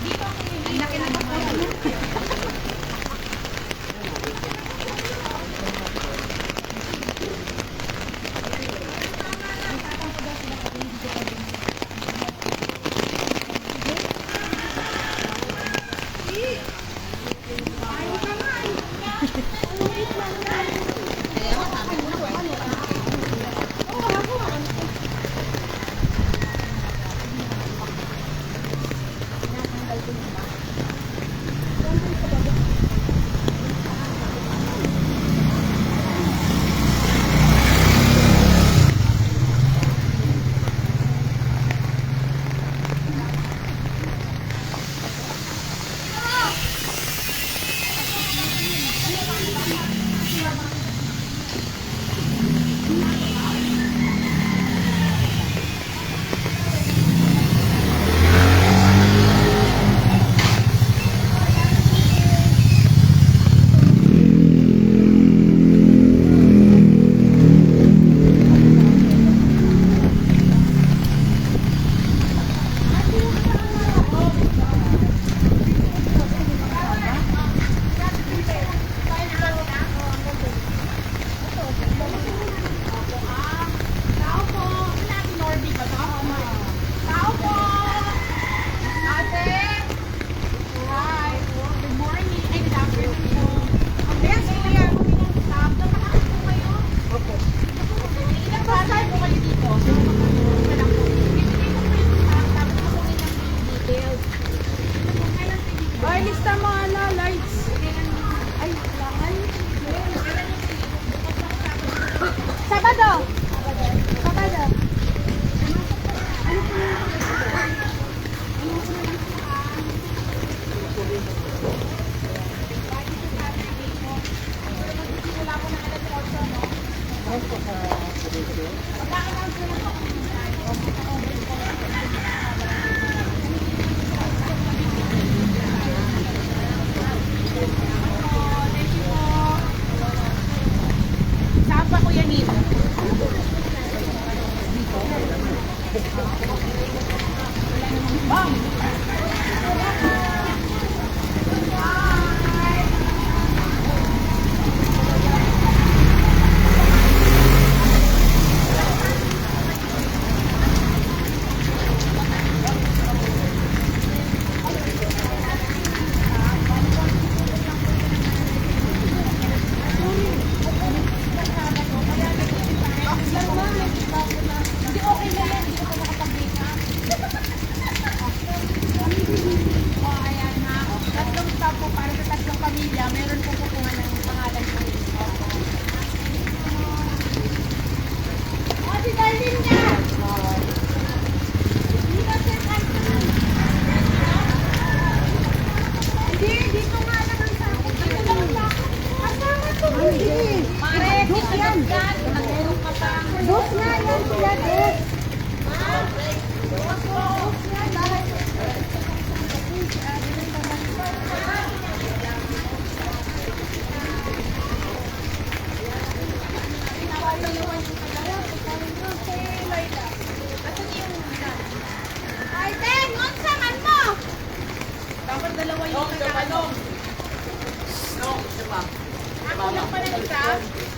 Ang laki na naman.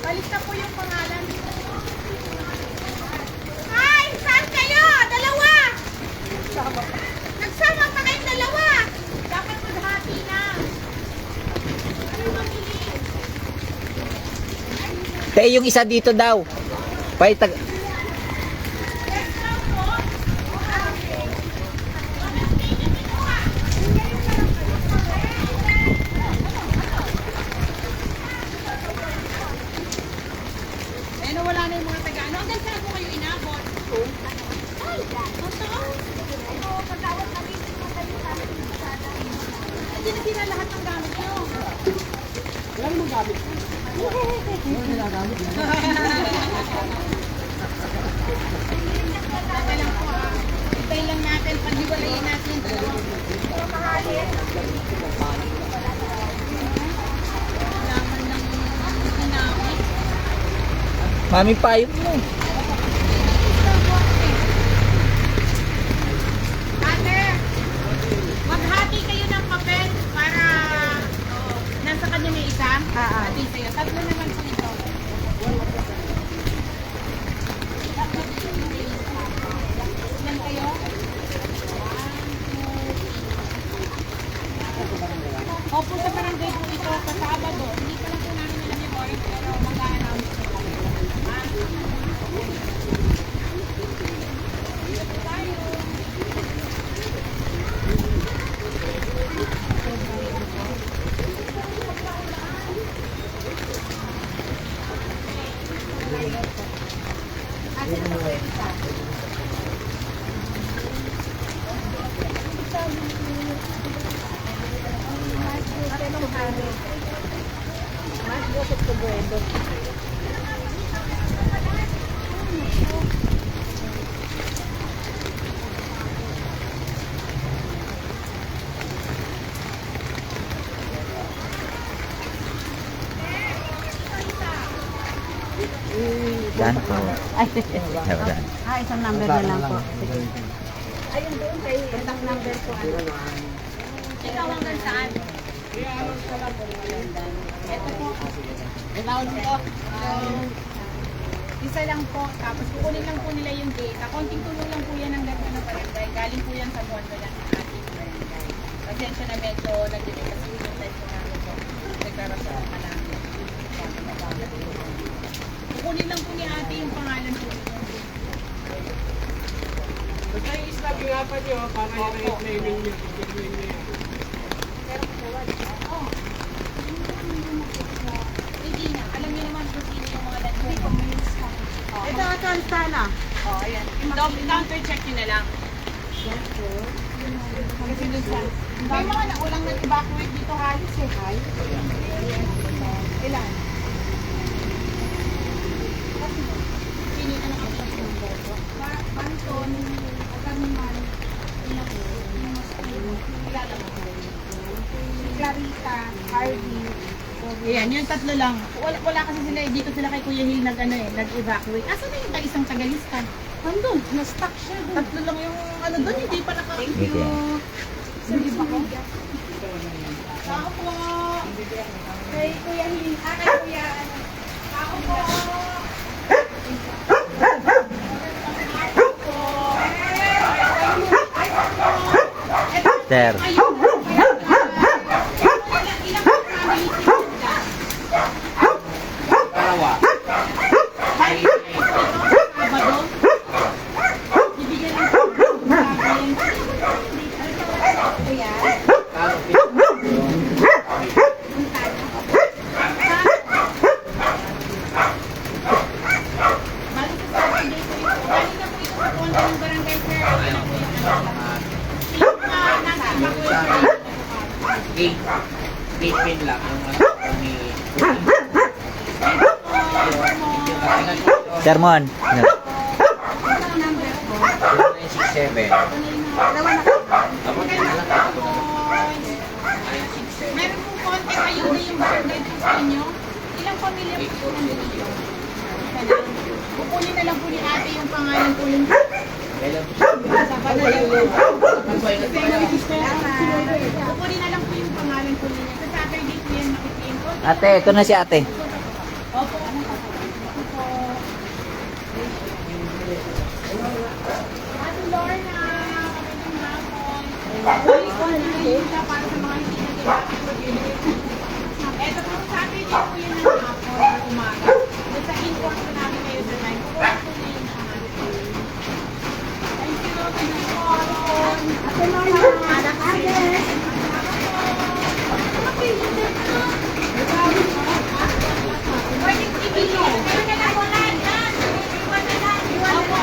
Balik na po yung pangalan. Ay, saan kayo? Dalawa! Nagsama pa kayong dalawa! Dapat maghati na. Ano mabilis? Te, yung isa dito daw. Paitag. Wala na yung mga taga-ano. Hanggang saan po kayo inabot? Ay, totoo? Ito, pagkawat na rin yung kayo sa amin yung kasada. Hindi na sila lahat ng gamit nyo. Wala namang gamit. Wala nila gamit. Teka lang po ha. Hintay lang natin. Paghiwalayin natin yung dalawang. Ito, mahalin. Laman ng hinamit. Mami payong mo. Ate, maghati sa Sabado. Hindi pa lang po namin alam yung oras pero mag-a-announce po kami. Dan po. Ay, Dan. isang number na lang po. Ayun doon kay contact number po. Ikaw hanggang saan? Ito po. Ilawan mo po. Isa lang po. Tapos kukunin lang po nila yung data. Konting tulong lang po yan ng ganda ng barangay. Galing po yan sa bondo ng ating barangay. Pasensya na medyo nag-delay kasi yung time po namin po. Nagkaroon sa mga namin. Kukunin lang po ni ate yung pangalan po. Basta yung stop yung apat nyo para i-claiming nyo. Oo. Hindi na. Alam niyo naman kung sino yung mga landlord. Ito akan sana. Oh, ayan. Counter check nyo na lang. Kasi dun sa... May mga naulang nag-evacuate dito halos eh. Ilan? Sino yung nakapag number? Banton, Agamiman, kilala mo. Clarita, Harvey. Ayan, yung tatlo lang. Wala kasi sila, dito sila kay Kuya Hill nag-evacuate. Asan na yung isang tagalista? Nandun, na-stuck siya dun. Tatlo lang yung doon, hindi pa Thank you. sa iba ko. Tao po. Kay Kuya Hill, kay Kuya, tao po. Sir. Dalawa. Gate. Gate pin lang. Sermon. 967. Meron po konti ayun na yung barangay po sa inyo. Ilang pamilya po nandito? Kukunin na lang po ni ate yung pangalan po yung kukunin na lang po yung pangalan po niya. Sa Saturday po yan makiklaim po. Ate, ito na si ate. Opo. Ate Lorna, magandang hapon. Uy, ko na siya para sa mga hindi nag-evacuate. Ito po, Saturday po yan ng hapon or umaga. At sa inform po namin kayo sa time. Kukuha po niya yung pangalan po. Thank you, thank you po. Ate Lorna, anak Agnes. Pwede ibigay. Pero na lang wala yan. Iwan na lang. Opo.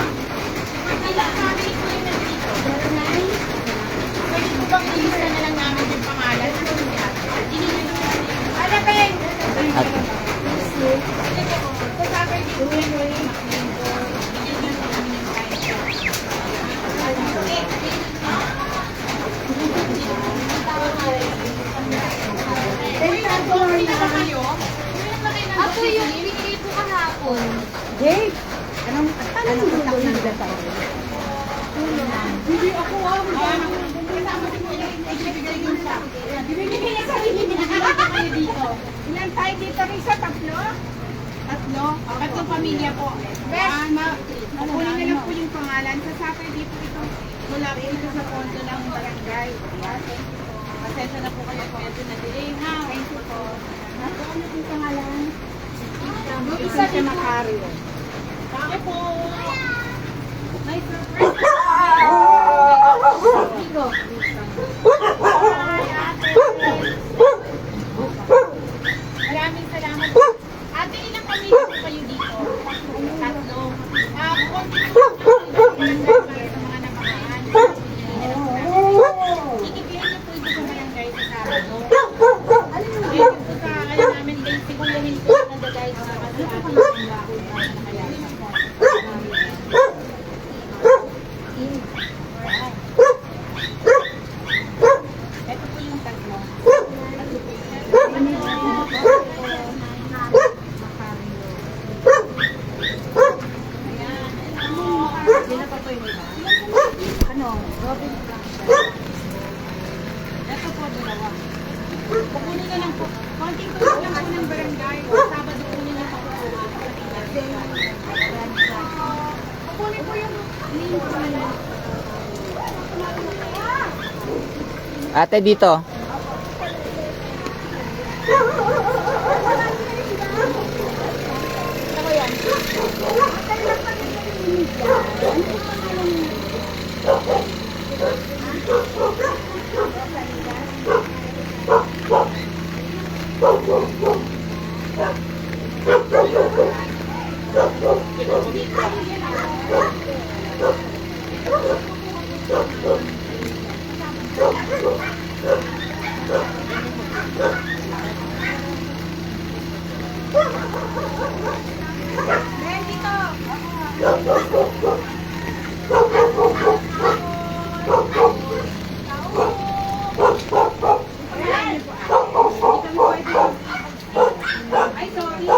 Ilang family po yung nandito? Pwede po bang ilista na lang namin yung pangalan? Ano ba yun? Ate. Sa Saturday po yan, pwede maklaim po. Bigyan lang po namin yung time. Uy, nag-doorway na ba kayo? Ako yung binigay ko kahapon. Jake, anong contact number pa? Hindi ako kasama si Kuya, ibigay ko siya. Bibigay niya sa akin, pinakakita kayo dito. Ilan tayo dito, Risa? Tatlo? Tatlo? Tatlong pamilya po. Kukunin na lang po yung pangalan. Sa Saturday po ito, mula po ito sa pondo ng barangay. Pasensya na po kayo po medyo na delay ha. Thank you po. Yung isa si Macario. Bakit po? May surprise. Amigo. Hi, ate. Maraming salamat. Ate, ilang pamilya po kayo dito? Tatlo. Konti po para sa mga nabahaan. Ikibigay niyo po ito sa barangay sa Sabado. Ngayon po sa kaya namin basic po yung po nagagay sa ating bahay para na kaya. Ito po yung tatlo. Sila pa po yung iba. Ano? Robin Blanca. Ito po, dalawa. Kukunin na lang po. Konting tulog lang po ng barangay. Sabado po nila pakukuha. Kukunin po yung link po nila. Ate, dito. Ano yan? Ay, sorry.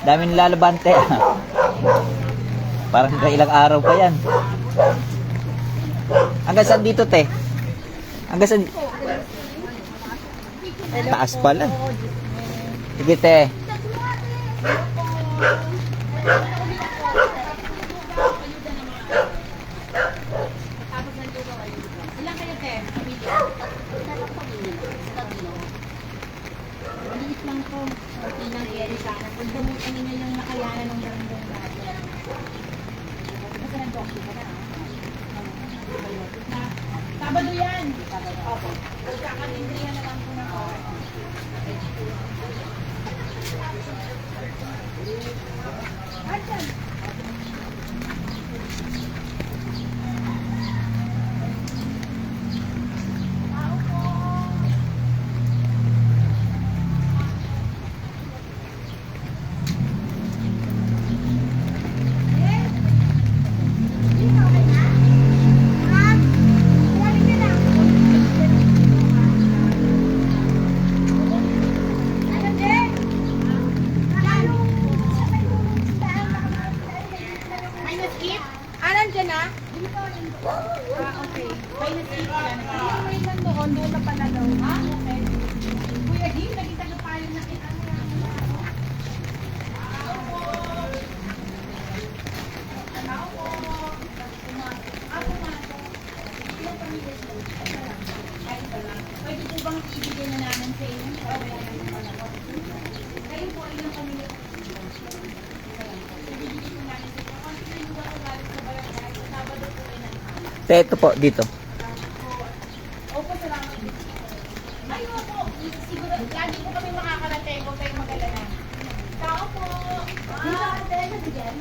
Daming lalabante. Parang kailang araw pa yan. Hanggang saan dito, te? Hanggang saan? Taas pala. Sige, te. Ilan kayo, te? Maliit lang po. Hindi lang kaya sa akin. Pag damutan ninyo yung nakayanan ng barangay natin. Kasi nag-donkey ka na. Sabado yan. Opo. Pagkakatintrihan na lang po na po. Ayan. Dyan na? Okay. May nasip yan. May nandoon, doon na pala daw. Okay. Kuya Jim, naging tagapayan na kita. Ako na. Ilang pamilya siya? Ay, ito lang. bang ibigay na namin sa inyo? Kayo po, ilang pamilya po? Ibigay po namin sa inyo. Continue ba ako galing sa barangay? Sa Sabado po ay nang Te, ito po, dito. Opo, salamat din. Ayun po, siguro, lagi po kami makakarating. Huwag kayong mag-alala. Tao po. Dito ka tayo na dyan?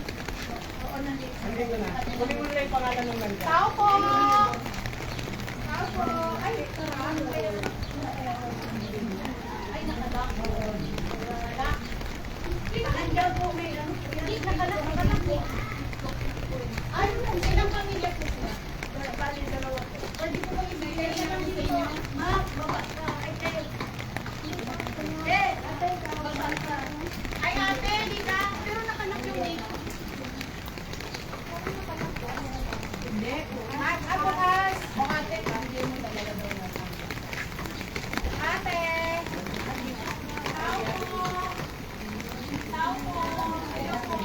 Oo, nandito. Nandito na. Kunin mo na yung pangalan ng banda. Tao po. Tao po. Ay, ano kayo? Ay, nakalak. Nakalak. Nandiyan po may ano. Nakalak po. Ay, ilang pamilya po sila? Bali, dalawa po. Pwede po kayo bigay na lang sa inyo. Ma, baba ka. Ay, tayo. Ate, baba ka. Ay, ate, dita. Pero nakalak yung name. Hindi. Ay, bukas. O, ate. Hindi mo talaga daw na. Ate. Tao po. Tao po. Ayun po.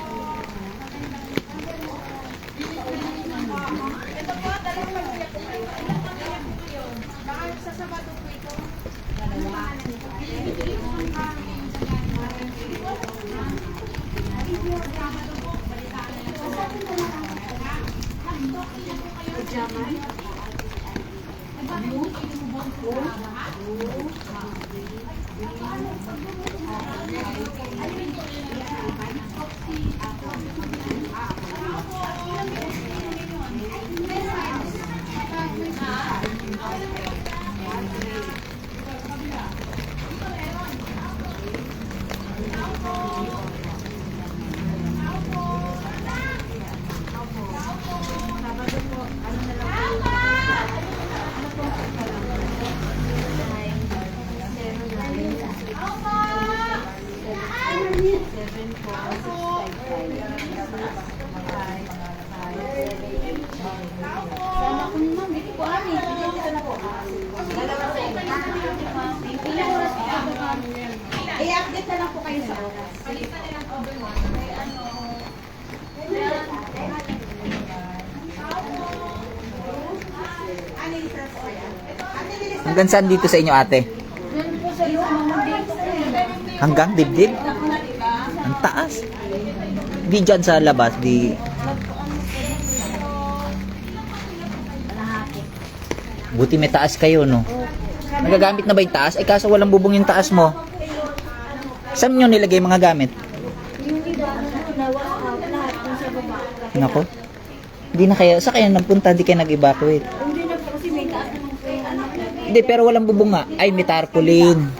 Ito po, dalawang pamilya po kayo. Ilang pamilya po kayo? Baka sa Sabado po ito. Dalawa. I-update na lang po kayo sa oras. Hanggang saan dito sa inyo, ate? Hanggang dibdib? Ang taas. Di dyan sa labas, di... Buti may taas kayo, no? Nagagamit na ba yung taas? Ay, kaso walang bubong yung taas mo. Saan nyo nilagay mga gamit? Nako. Hindi na kaya, sa kaya napunta, hindi kayo nag-evacuate. Hindi na po kasi may taas naman po yung anak. Hindi, pero walang bubong nga. Ay, may tarpaulin.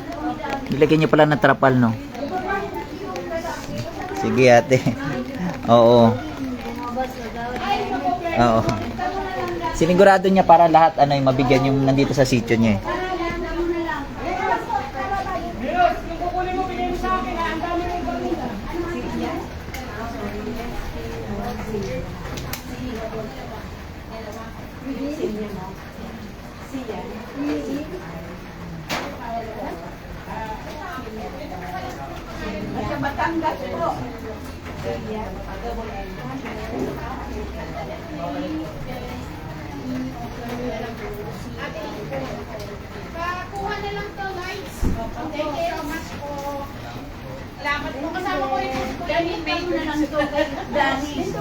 Nilagyan nyo pala ng trapal, no? Sige, ate. Oo. Oo. Sinigurado niya para lahat ano yung mabigyan yung nandito sa sitio niya eh. Yung kukunin mo, bigay mo sa akin. Ang dami ng banda. Batangas po. Kuha na lang to, guys. Thank you so much po. Salamat po. Kasama ko yung Dani. Pay na lang to, Dani. Sige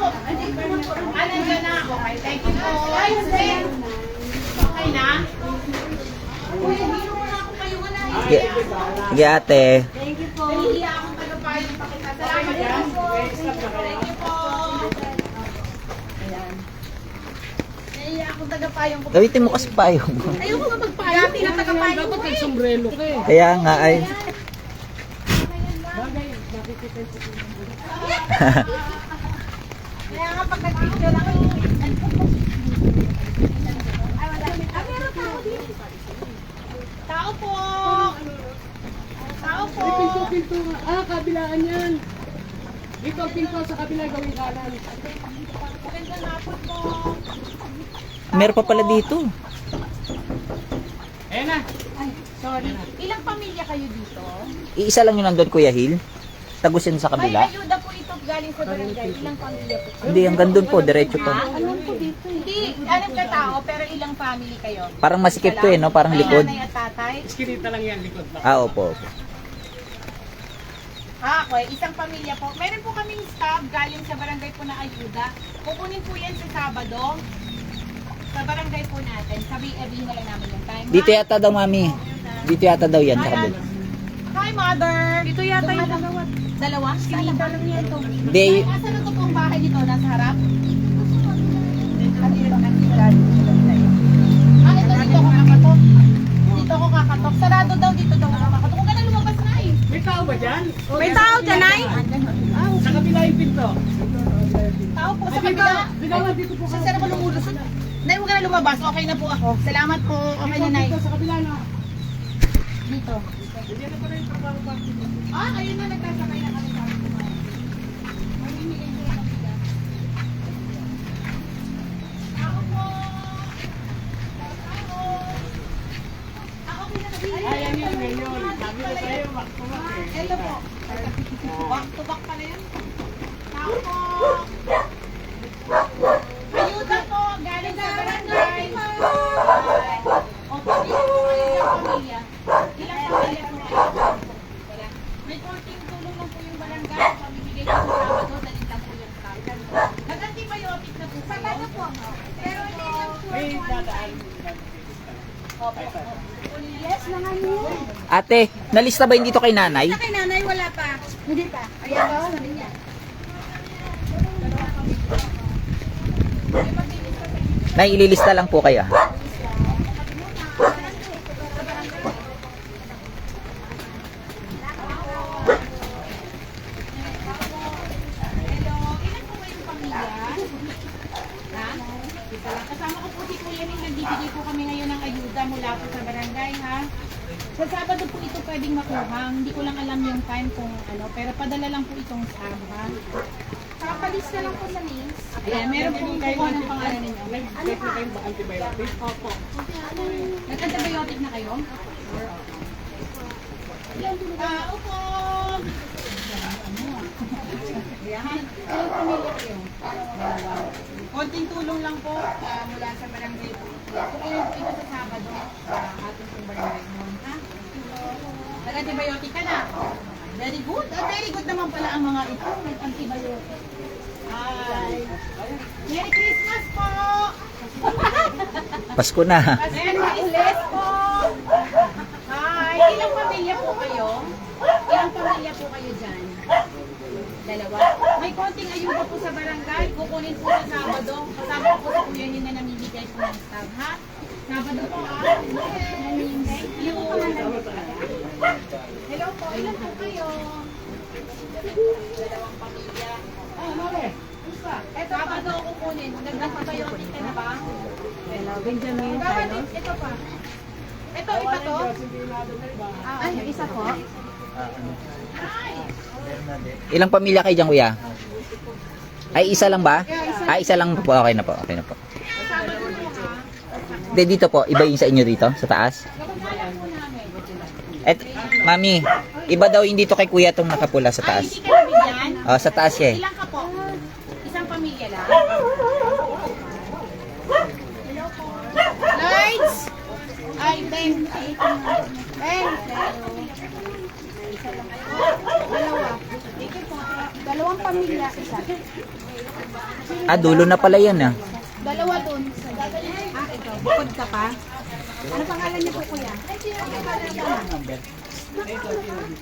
po. Nandiyan na ako. Okay, thank you po. Okay na? Kuya, hindi mo na ako kayo wala. Sige, sige, ate. Thank you po. Nahihiya akong tagapayong pakita. Salamat po. Thank you po. Nahihiya akong tagapayong ko. Gawitin mo kasi payong mo. Ayoko nga magpayong. Dati na tagapayong ko Dapat eh. nagsombrelo ka eh. Kaya nga ay... Bagay, nakikita ko. Kaya nga pag nag-picture ako, ay wala. Ah, meron tao dito. Tao po. Tao po. Ay, pinto nga. Ah, kabilaan yan. Dito ang pinto sa kabila gawing kanan. Magandang hapon po. Meron pa pala dito. Ayan na. Sorry na. Ilang pamilya kayo dito? Iisa lang yun nandun, Kuya Hil. Tagos yun sa May kabila. ayuda po ito galing sa barangay. Ilang pamilya po? Hindi, hanggang doon po, diretso pa. Ano po dito? Hindi, Ganap ka tao, pero ilang family kayo? Parang masikip to no? Parang May likod. nanay at tatay? Iskinita lang yan, likod lang. Ah, opo, opo. Okay, isang pamilya po. Meron po kaming staff galing sa barangay po na Ayuda. Kukunin po yan sa Sabado. Sa barangay po natin. Sabihin na lang namin yung time. Dito yata daw, mami. Dito yata daw yan, sa kabila. Hi, mother! Dito yata yung dalawa. Dalawa? Sinita lang yan ito. Hindi. Asan na totoong bahay dito? Nasa harap? Ito ako kakatok. Dito ako kakatok. Sarado daw dito daw ako kakatok. Kung gano'n lumabas na eh. May tao ba dyan? May tao dyan ay? Sa kabila yung pinto. Tao po sa kabila. Bigawan dito po. Saan ako lumulusot? Nay, huwag ka na lumabas. Okay na po ako. Salamat po. Okay na, Nay. Dito sa kabila na. Dito. Hindi na pala yung trabaho pa. Ah, ayun na. Nagkasakay na kami sa akin. Mamimigay ko lang sila. Ako po. Ako pinakabili. Ayan yun, ngayon. Sabi ko sa'yo, maktumak eh. Ito po. Back to back pala yan. Tao po. Ayuda po. Galing sa barangay. Opo, dito po kayo ng pamilya. Ilang pamilya po kayo? May konting tulong lang po yung barangay. Pamibigay ko sa Sabado. Dalit lang po yung tao. Nag-antibiotic na po kayo. Sabado po. Pero hindi lang po. May dadaan. Opo. Yes, naman yun. Ate, nalista ba yung dito kay nanay? Sa kay nanay, wala pa. Hindi pa. Ayan ba? Sabi niya. Nay, ililista lang po kayo. Ha? Hello, ilan po kayong pamilya? Ha? Isa lang. Kasama ko po si Kuya Ning, nagbibigay po kami ngayon ng ayuda mula po sa barangay, ha? Sa Sabado po ito pwedeng makuha. Hindi ko lang alam yung time kung ano, pero padala lang po itong Sab, ha? Kapalista lang po sa names. Ayan, meron po kukuha ng pangalan ninyo. Nag-check na kayong antibiotic? Opo. Nag-antibiotic na kayo? Tao po! Ayan. Ilang pamilya kayo? Konting tulong lang po mula sa barangay po. Kung ilan po ito sa Sabado sa ating pong barangay mo. Ha? Nag-antibiotic ka na? Very good. Very good naman pala ang mga ito. Nag-antibiotic. Hi! Merry Christmas po! Pasko na. Merry Christmas po! Hi! Ilang pamilya po kayo? Ilang pamilya po kayo dyan? Dalawa. May konting ayuda po sa barangay. Kukunin po sa Sabado. Kasama ko po sa kuya niyo na namimigay po ng staff, ha? Sabado po, ha? Thank you. Hello po. Ilan po kayo? Dalawang pamilya. Ah, mali. Gusto. Eto, Sabado kukunin. Nag-antibiotic ka na ba? Hello, Benjamin. Kapatid, ito pa. Ito, iba to? Ay, yung isa po. Ay! Ilang pamilya kayo dyan, kuya? Ay, isa lang ba? Ay, isa lang po. Okay na po. Okay na po. Sabado po, ha? Hindi, dito po. Iba yung sa inyo dito, sa taas. Kapag po namin. Et, mami, iba daw yung dito kay kuya tong nakapula sa Ay, taas. hindi ka nabigyan? Oh, sa taas siya eh. Ilang ka po? Isang pamilya lang? Lights! Ay, Ben. Ben. Dalawa. Dalawang pamilya, isa. Ah, dulo na pala yan ah. Dalawa dun. Ah, ikaw. Bukod ka pa? Ano pangalan niyo po, kuya?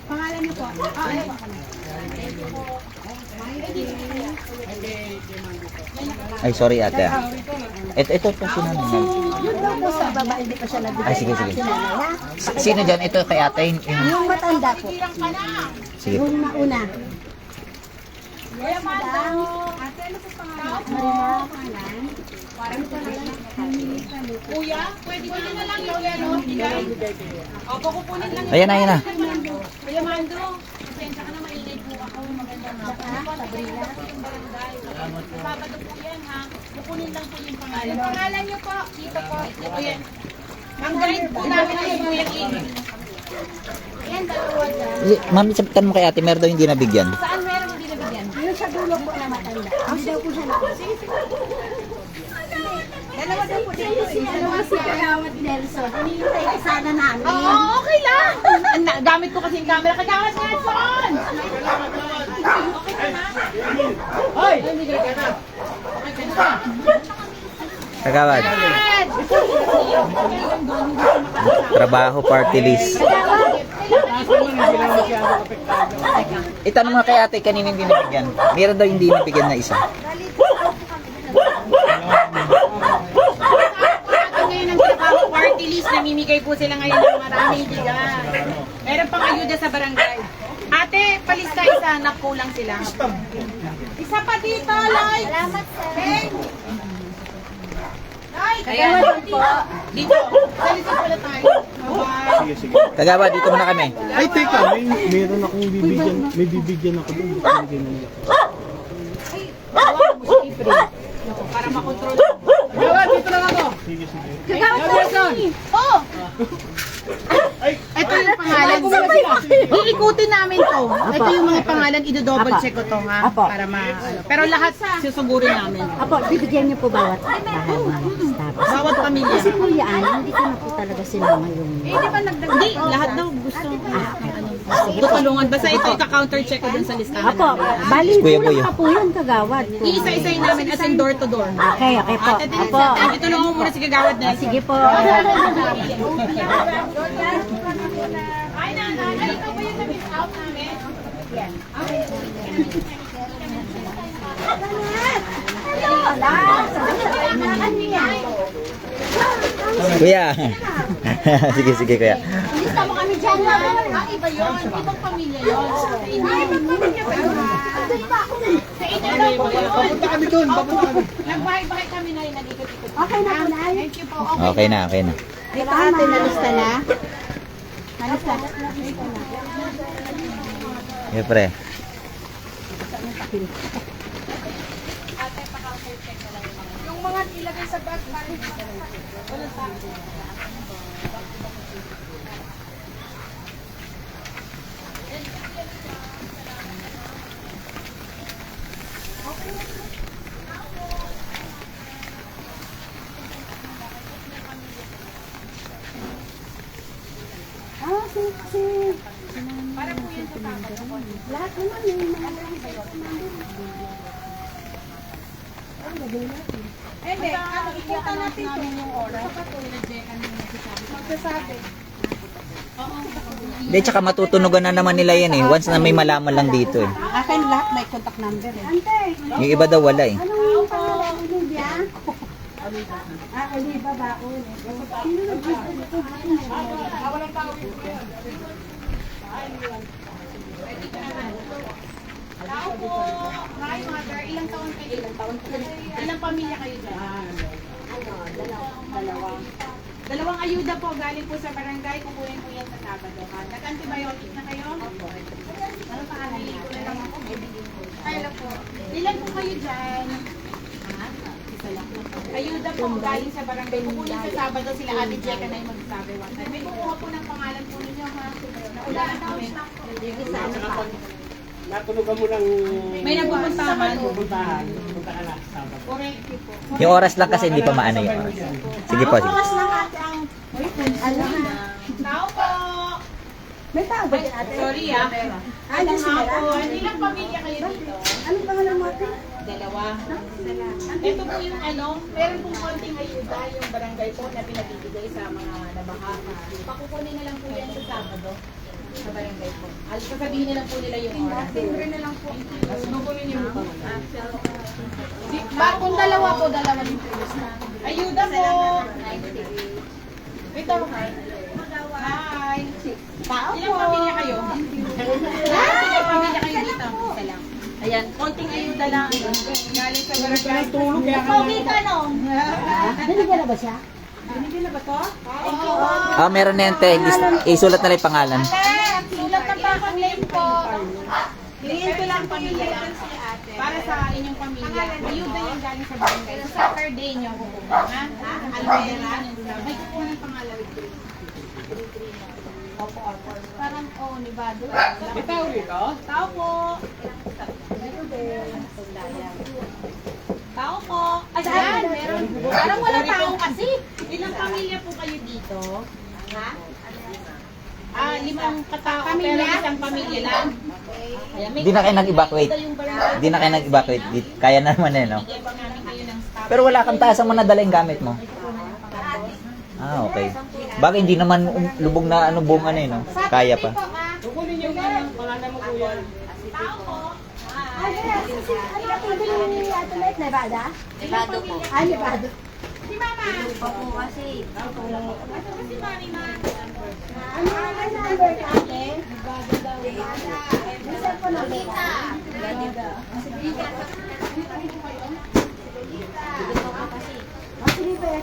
Pangalan niyo po? Ah, ano? Ay, sorry ate ah. Ito si nanay. Yun daw po sa baba, hindi pa siya nagbigay. Ay, sige, sige. Si nanay, ha? Sino dyan? Ito kay ate. Yung matanda po. Bilang ka na. Sige. Yung nauna. Kuya Mando. Ate, ano sa pangalan? Marina, pangalan. Parang Kuya, pwede na lang yung ano, bigay. Opo, kukunin lang. Ayan na, ayan na. Kuya Mando, pasensya ka na, maingay po ako. Magandang hapon. Sabrina po yung barangay. Sabado po yan, ha? Kukunin lang po yung pangalan. Pangalan niyo po, dito po. Kuya, ang guide po namin ay Kuya King. Ayan, dalawa dyan. Mami, sabitan mo kay ate, meron daw hindi nabigyan. Saan meron hindi nabigyan? Yung sa dulo po na matanda. Hindi daw po siya nakuha. Dalawa daw po dito. Si Kagawad Nelson. Hinihintay ka sana namin. Oo, okay lang. Gamit ko kasi yung camera. Kagawad Nelson! Hoy! Kagawad. Trabaho party list. Itanong nga kay ate kanina hindi nabigyan. Meron daw hindi nabigyan na isa. Ngayon ang trabaho party list, namimigay po sila ngayon ng maraming bigas. Meron pang ayuda sa barangay. Ate, palista isa, nakulang sila. Isa pa dito, Loy. Salamat, sir. Ayan. Dito. Salita pala tayo. Bye-bye. Kagawad, dito muna kami. Ay, teka, meron akong bibigyan ako doon. Bibigyan na nila. Para makontrol. Kagawad, dito lang ako. Sige, sige. Kagawad Nelson! Oh! Ito yung pangalan. Iikutin namin to. Ito yung mga pangalan, i-double check ko to ha. Para pero lahat susugurin namin. Apo, bibigyan niyo po bawat staff. Bawat pamilya. Kasi po yan, hindi ko na po talaga sila ngayon. Hindi, lahat daw gusto. Tutulungan. Basta ito, ika-counter check ko dun sa listahan. Apo, bali Kuya kulang Boy, pa po yun, Kagawad. Iisa-isayin namin as in door to door. Okay po. Ate, Apo. itulungan mo muna si Kagawad na. Sige po. Ay, nanay, ikaw ba yung na-miss out namin? Kuya. Sige, sige kuya. Ilista mo kami dyan ha. Iba yun. Ibang pamilya yun. Ibang pamilya ba yun? Sa inyo lang po yun. Papunta kami doon, papunta kami. Nagbahay-bahay kami na yun. Nag-ikot-ikot. Okay na po, Nay. Thank you po. Okay na, okay na. Dito ate, nalista na. Nalista. Siyempre. Yung mga ilagay sa bag, balik. Walang sa para po yun sa Sabado. Lahat naman yung mga Hindi, ano, ikuta natin ito yung oras. Kapatulad, Jekan yung nagsasabi. Magsasabi. Hindi, tsaka matutunugan na naman nila yan eh. Once na may malaman lang dito eh. Akin lahat may contact number eh. Ante, Yung iba daw wala eh. anong pangalan mo Olivia? Oliva Baon. Sino nag-gusto nito? Tao po. Hi, mother. Ilang taon kayo? Ilang pamilya kayo dyan? Dalawang ayuda po. Galing po sa barangay. Kukunin po yan sa Sabado. Nag-antibiotic na kayo? Ano pa kami? Kulang lang ako. Hello po. Ilan po kayo dyan? Isa lang. Ayuda po galing sa barangay. Kukunin sa Sabado sila. Ate Jeka na yung magsasabi. May kukuha po ng pangalan po ninyo ha. Naulaan namin. Isa ano pa. Natulogan mo ng May nagpupuntahan. puntahan. Punta ka na sa Sabado. Correct po. Yung oras lang kasi hindi pa maano yung oras. Sige po, sige. Tao po. May tao ba dyan ate? Sorry ah. Ano sila? Ilang pamilya kayo dito? Anong pangalan mo ate? Dalawa. Ito po yung ano, meron pong konting ayuda yung barangay po na pinabibigay sa mga nabaha. Pakukunin na lang po yan sa Sabado sa barangay po. Sasabihin na lang po nila yung oras. Siyempre na lang po. Tapos kukunin niyo po. Kung dalawa po, dalawa din po. Ayuda po. Ito. Hi. Tao Ilang pamilya kayo? Ilang pamilya kayo dito? Isa lang. Ayan, konting ayuda lang. Galing sa barangay. Tulog kaya ka Pogi ka no? Binigyan na ba siya? Binigyan na ba to? Ah, meron na yan te. Isulat na lang yung pangalan. Sulat na pa kami po. Hilihin ko lang pamilya lang. Para sa inyong pamilya. Ayuda yan galing sa barangay. Sa Saturday niyo kukuha. Ha? Almera. May kukuha ng pangalan. Opo, opo. Parang, nibado. May tao rito? Tao po. Tao po. Ayan, meron. Parang wala tao kasi. Ilang pamilya po kayo dito? Ha? 5 katao, pero isang pamilya lang. Ayan, may Di na kayo nag-evacuate. yung barangay. Di na kayo nag-evacuate. Kaya na naman no? Bigyan pa namin kayo ng staff. Pero wala kang taas mo nadala yung gamit mo. Ah, okay. Bagay hindi naman lubog na ano buong ano no? Kaya pa. Kukunin yung pangalan mo kuya. Nevada? Nevado po. Ah, Nevada. Si Mama. Opo kasi. Ito si Mami Ma. Ano ang number ka, ate? Nevada. Bisa po na Nevada. Sige, pe.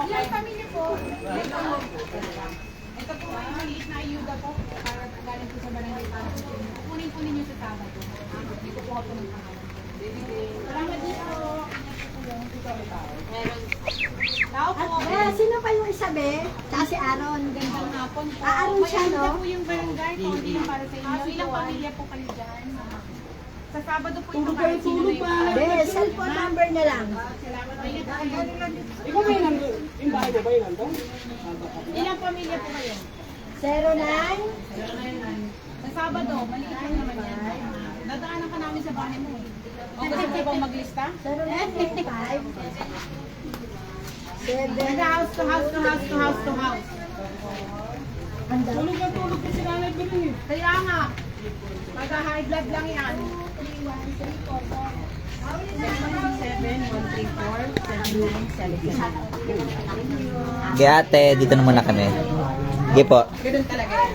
Ilang pamilya po? Ito po ay maliit na ayuda po para galing po sa barangay para po. Kunin po ninyo sa Sabado. Hindi ko po ako ng pangalan. Salamat dito. Meron. Tao po. Sino pa yung isa, be? Tsaka si Aaron. Gandang hapon po. Aaron siya, no? Mayroon po yung barangay. Konti yung para sa inyo. Ilang pamilya po kayo dyan? Sa Sabado po ito para sino na yung Be, cellphone number na lang. Salamat. Ikaw ba yung yung bahay mo ba yung nandun? Ilang pamilya po kayo? 09? Sa Sabado, maliit lang naman yan. Dadaanan ka namin sa bahay mo. O gusto mo bang maglista? 0955? 7? House to house to house to house to house. Tulog na tulog ko si Nanay Biling eh. Kaya nga, pagka high blood lang yan. 7, 1, 3, 4, 7, 9, 7. Kaya ate, dito na muna kami. Sige po. Ganun talaga yan.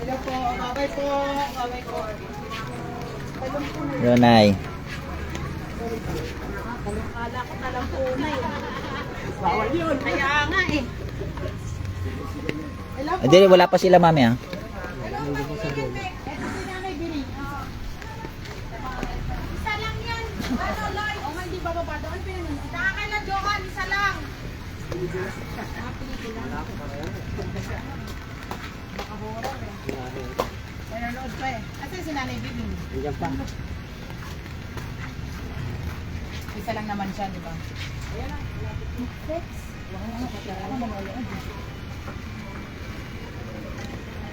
Hello po, babay po, babay po. Yunay. Kala ko talang po na eh. Bawal yun. Kaya nga eh. Hello po. Hindi, wala pa sila mami ah. Ito si Nanay Biring. Isa lang yan. Ano, Lloyd? O, hindi ba baba doon? Nakakaila, Johan, isa lang. Baka horror eh. Nanonood pa eh. Asan si Nanay Biring? Diyan pa. Isa lang naman siya, di ba?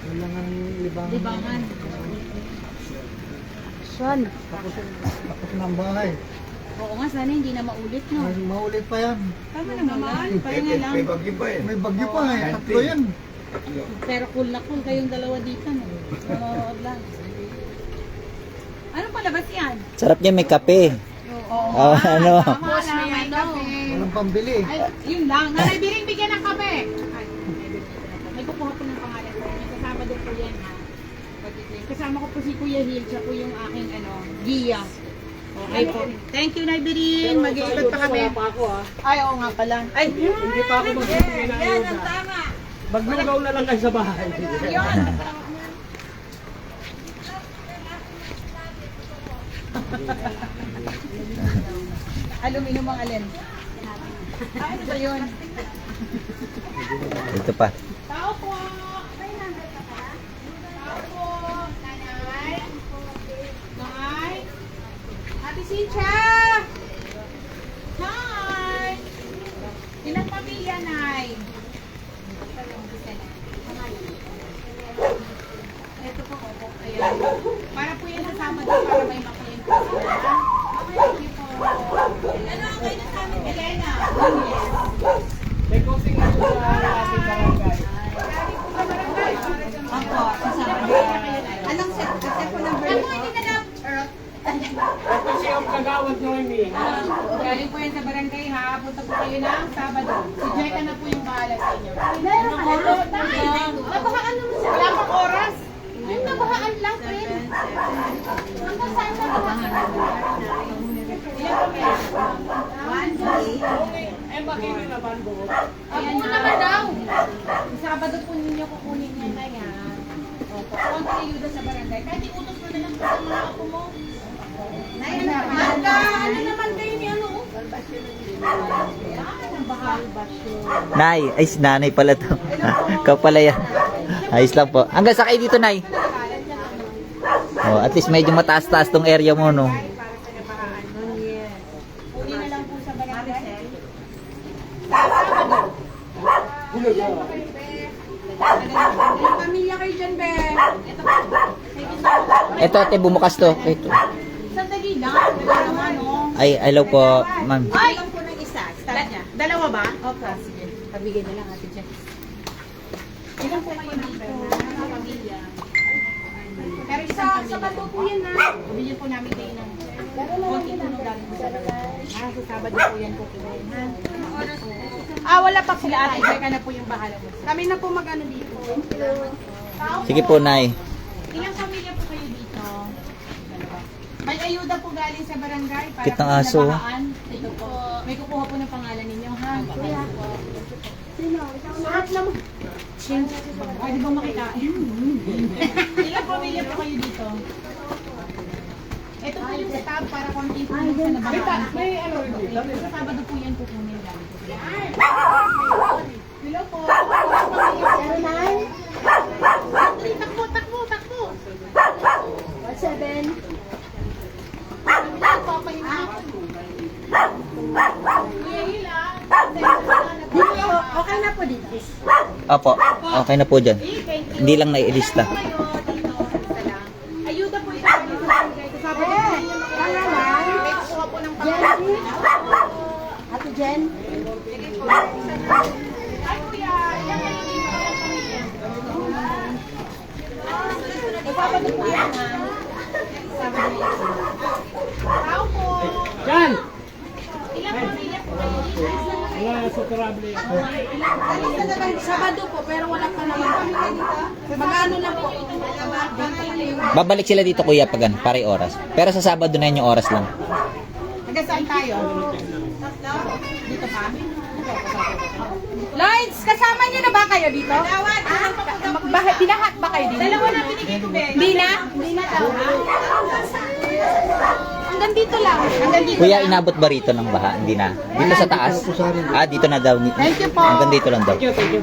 Wala nga libangan. Libangan. Sean. Tapos na ang bahay. Oo nga, sana hindi na maulit, no? Maulit pa yan. Tama naman. Pahinga lang. May bagyo pa eh. Tatlo yan. Pero cool na cool kayong dalawa dito, no? Nanonood lang. Anong palabas yan? Sarap niya may kape. Oo. Oh, ano? Tapos may ano. Walang pambili. Ay, yun lang. Nanay Biring, bigyan ng kape. Ay, may kukuha po ng pangalan ko. Sa Sabado po yan, ha? Kasama ko po si Kuya Hil. Siya po yung aking, Giya. Okay po. Thank you, Nay Biring. Mag-iikot pa kami. Wala pa ako ah. Ay, oo nga pala. Ay, Hindi pa ako magbibigay ng ayuda. tama. Maglugaw na lang kayo sa bahay. Yun. Aluminum ang alin. Ay, ano ba yun? Ito pa. Tao po! Tao po! Nanay! Nay! Ate Cynthia! Nay! Ilang pamilya, Nay? Ito po, opo. Ayan. Para po yan sa Sabado para may maklaim po sila. Thank you po. Ano ang kayo sa amin, Elena? Yes. May coaching na po sa ating barangay. Ako, sa Sabado. Anong set? Kasi po number ito. Ako, hindi na lang. Ito siya ang kagawad Noemi. Galing po yan sa barangay ha. Punta po kayo ng Sabado. Si Jeka na po yung bahala sa inyo. Nabahaan naman siya. Wala pang oras. Yung nabahaan lang, friend. Ako saan nabahaan? Ilan po kaya? 1, 2, 3. Eh, bakit yung naman buhok? Ayan naman daw. Yung Sabado po ninyo kukunin niya na yan. Opo. Konti ayuda sa barangay. Kahit iutos mo na lang po sa mga ako mo. Magka, ano naman kayo ni ano? Yan, ang bahal basyo. Nay, ay si nanay pala to. Ikaw pala yan. Ayos lang po. Hanggang sa kayo dito, Nay. Oh, at least medyo mataas-taas tong area mo, no? Uli na lang po sa barangay. Pamilya kayo dyan, Be. Ito po. Ito, ate, bumukas to. Ito. Sandali lang. Dalawa, no? Ay, hello po, ma'am. Ay! Lang po ng isa. Start niya. Dalawa ba? Opo. Sige. Pabigay na lang ate Jess. Ilan po kayo dito? Pamilya. Pero sa bato po yan na. Bibigyan po namin kayo ng konti tulong galing po sa barangay. Sa Sabado po yan po kinuha. Wala pa sila ate. Teka na po yung bahala mo. Kami na po mag-ano dito. Sige po, Nay. Ilang pamilya po kayo dito? Dalawa. May ayuda po galing sa barangay para Kitang po sa aso. nabahaan. Ito po. May kukuha po ng pangalan ninyo, ha? Kuya. Sarap naman. Ay, di ba makita? Ilang pamilya po kayo dito? Ito po yung tab para konting tulong sa nabahaan. May ano rin dito? Sa Sabado po yan po kunin galing po sila. Hello po. Takbo, takbo, takbo. 7. Okay na po dito. Opo, okay na po dyan. Hindi lang naiilista. Ayuda po ito sa barangay. Sa Sabado po yan yung may kukuha po ng pangalan. Ate Jen. Ay, kuya, yan kayo dito. Yan pamilya. Sabado po yan, ha? Sabado yan. Tao po. Yan! Ilang pamilya po kayo dito? Wala, superable. Sabado po, pero wala pa naman pamilya dito. Mag-ano na po. Babalik sila dito, kuya, pag ano, pare oras. Pero sa Sabado na yun yung oras lang. Taga saan tayo? Dito pa? Lloyds, kasama niyo na ba kayo dito? Binahat ba kayo dito? Dalawa na binigay ko, Ben. Hindi na? Hindi na daw. Hanggang dito lang. Hanggang dito Kuya, lang. inabot ba rito ng baha? Hindi na. Dito sa taas? Dito na daw. Thank you po. Hanggang dito lang daw. Thank you.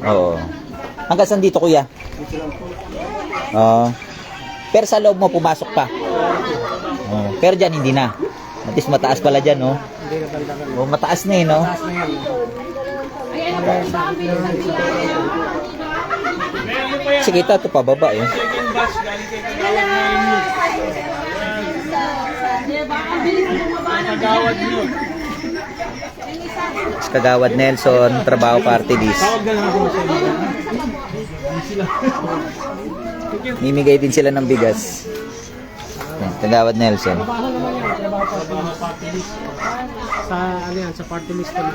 Oo. Hanggang saan dito, kuya? Oo. Pero sa loob mo, pumasok pa. Oo. Pero dyan, hindi na. At least mataas pala dyan, no? Oo, mataas na eh, no? Sige, ito pababa, eh. Kagawad nyo. Kagawad Nelson, trabaho party list. Tawag na lang ako sa inyo. Sila. Mimigay din sila ng bigas. Yan, Kagawad Nelson. Trabaho naman yan. Trabaho pa. Mga party list. Sa, ano yan, sa party list na.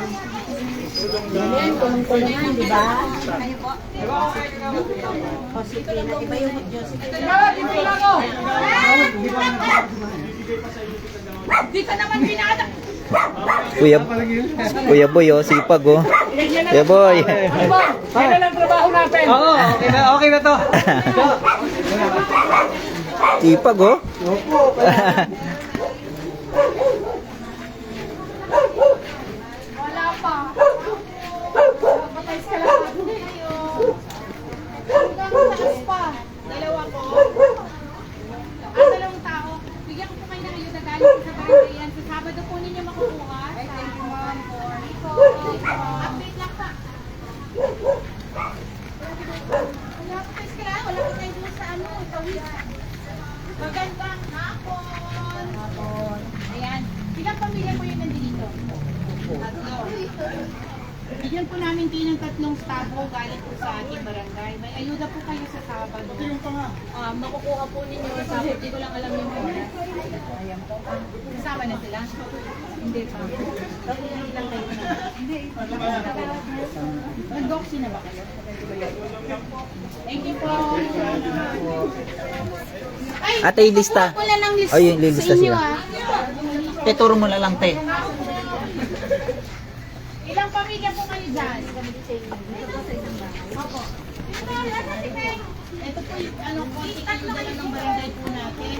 Di ka naman pinatak. Kuya Boy, oh, sipag, oh. Kuya Boy. Kaya lang trabaho natin. Oo, okay na to. Sipag, oh. Wala pa. Patay ka lang. Hanggang taas pa. Dalawa po. Dalawang tao. Bigyan ko po kayo ng ayuda galing sa barangay yan. Sa Sabado po ninyo makukuha. Ay, thank you, ma'am. Update lang pa. Wala pa tayo ka. Wala pa tayo dun sa ano. Tawid. Magandang hapon. Ayan. Ilang pamilya po yung nandito? Tatlo. Bigyan po namin kayo ng 3 stabo galing po sa ating barangay. May ayuda po kayo sa Sabado. Makukuha po ninyo sa Sabado. Hindi ko lang alam yung oras. Ayan po. Kasama na sila? Hindi pa. Hindi lang kayo na. Hindi. Nag-doxy na ba kayo? Thank you po. Ay, Ate, ilista. kukuha ko lang ng list Ay, yung lilista sa inyo, sila. Te, turo mo na lang, te. Ilang pamilya po kayo dyan? Opo. Ito po yung ano, konti konting ayuda lang ng barangay po natin.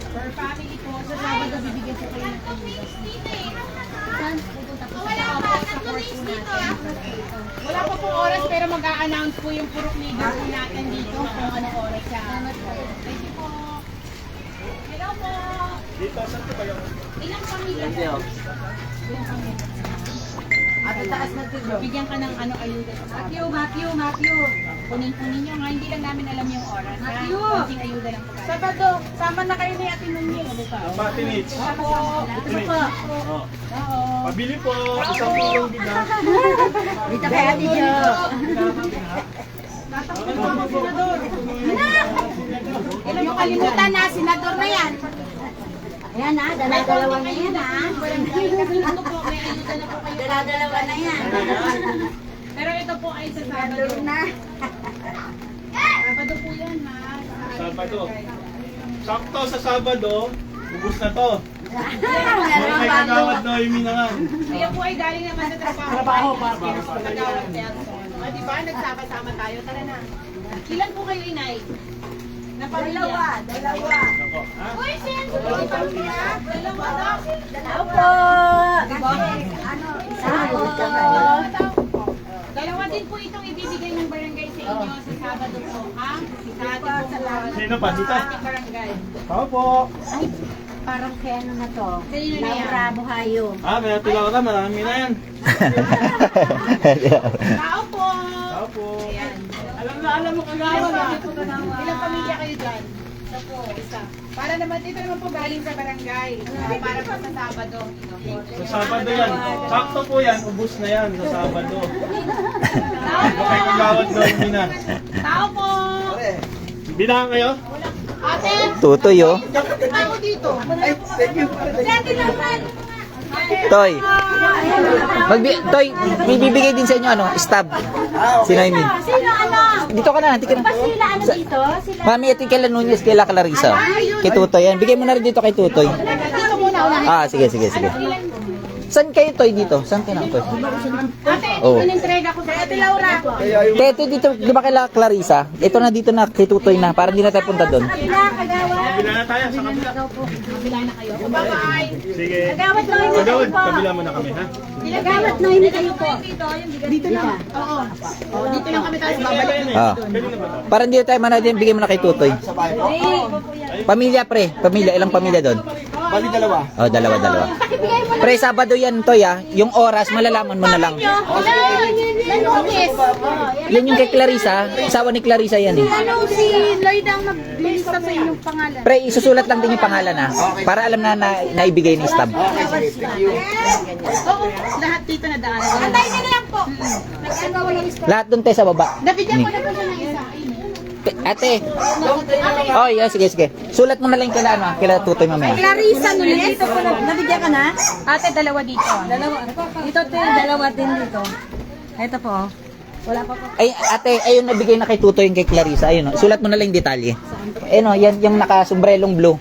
Per family po, sa Sabado bibigyan po kayo ng ayuda. Saan pupunta po sa support po natin. Wala pa pong oras pero mag-a-announce po yung purok leader po natin dito kung anong oras siya. Thank you po. Hello po. Dito, saan po kayo? Ilang pamilya po? Ilang pamilya? Bigyan ka ng ano ayuda. Matthew. Kunin nyo nga, hindi lang namin alam yung oras. Matthew! Kunting ayuda lang po. Sabado, sama na kayo ni Ate Nunez. Patinage. Opo. Ito po. Oo. Oo. Pabili po. Isang kilong bigas. Dito kay Ate Jo. Ilan yung kalimutan na, senador na yan. Ayan na, dala-dalawa na yan ha. Ito po, may ayuda na po kayo. Dala-dalawa na yan. Pero ito po ay sa Sabado. Sabado po yan, ha? Sabado. Sakto sa Sabado, ubus na to. May kagawad na yung minangan. Kaya po ay galing naman sa trabaho. Kagawad person. O, diba? Nagsama-sama tayo. Tara na. Ilan po kayo, inay? Na pamilya? Dalawa. Ako, ha? Uy, sin! Pamilya? Dalawa daw. Opo. Diba? Opo. Dalawa din po itong ibibigay ng barangay sa inyo sa Sabado po, ha? Sa ating po. Sino pa? Dito? Ating barangay. Ako po. Ay, parang kay ano na to. Sino na yan? Laura Buhayo. May natulaw ka. Marami na yan. Tao po! Ako po. Ayan. Alam mo kagawa na. Ilang pamilya kayo dyan? Isa po. Isa. Para naman, ito naman po galing sa barangay. Para po sa Sabado. Sa Sabado yan. Sakto po yan. Ubus na yan sa Sabado. May kagawad na yung minan. Tao po! Bilangan kayo? Ate! Tutoy, oh. Tao dito! Ate naman! Toy. Toy, may bibigay din sa inyo, ano, stab. Si Noemi. Sino ano? Dito ka na, hindi ka na. Sila ano dito? Sila. Mami, ito kay Nunez, kay Clarissa. Kay Tutoy, yan. Bigay mo na rin dito kay Tutoy. Dito muna unahin. Sige. Saan kayo, Toy, dito? Saan kayo na, Toy? Ate, Oh. inintrega ko sa Ate Laura. Ito dito, di ba kay Clarissa? Ito na dito na, kay Tutoy na, para hindi na tayo punta doon. Sila, kagawa. Kabila na tayo sa kabila. Kabila na kayo. Bye-bye! Sige. Kagawat na yun Kagawad, kabila mo na kami, ha? Kagawat na yun kayo po. Dito lang. Oo. Oh, dito lang kami tayo babalik. Pwede na ba ito? Para hindi tayo manadin, bigay mo na kay Tutoy. Pamilya, pre. Pamilya, ilang pamilya doon? Bali dalawa. Dalawa. Pre, Sabado yan, Toy, ah. Yung oras, malalaman mo na lang. Yan yung kay Clarissa. Asawa ni Clarissa yan, eh. Ano si Lloyd ang naglista sa inyong pangalan? Pre, isusulat lang din yung pangalan, ha. Para alam na naibigay ni stab. Oo, lahat dito na daan. Antay na lang po. Nagkagawa lang isa. Lahat doon tayo sa baba. Nabigyan ko na po siya ng isa. Ate. Sige. Sulat mo na lang kila Tutoy mamaya. Clarissa no dito po na. Nabigyan ka na? Ate, dalawa dito. Dalawa. Dito to yung dalawa din dito. Ito po. Wala pa po. Ay, ate, ayun nabigay na kay Tutoy yung kay Clarissa. Ayun, sulat mo na lang yung detalye. Ayun, yan yung naka-sombrelong blue.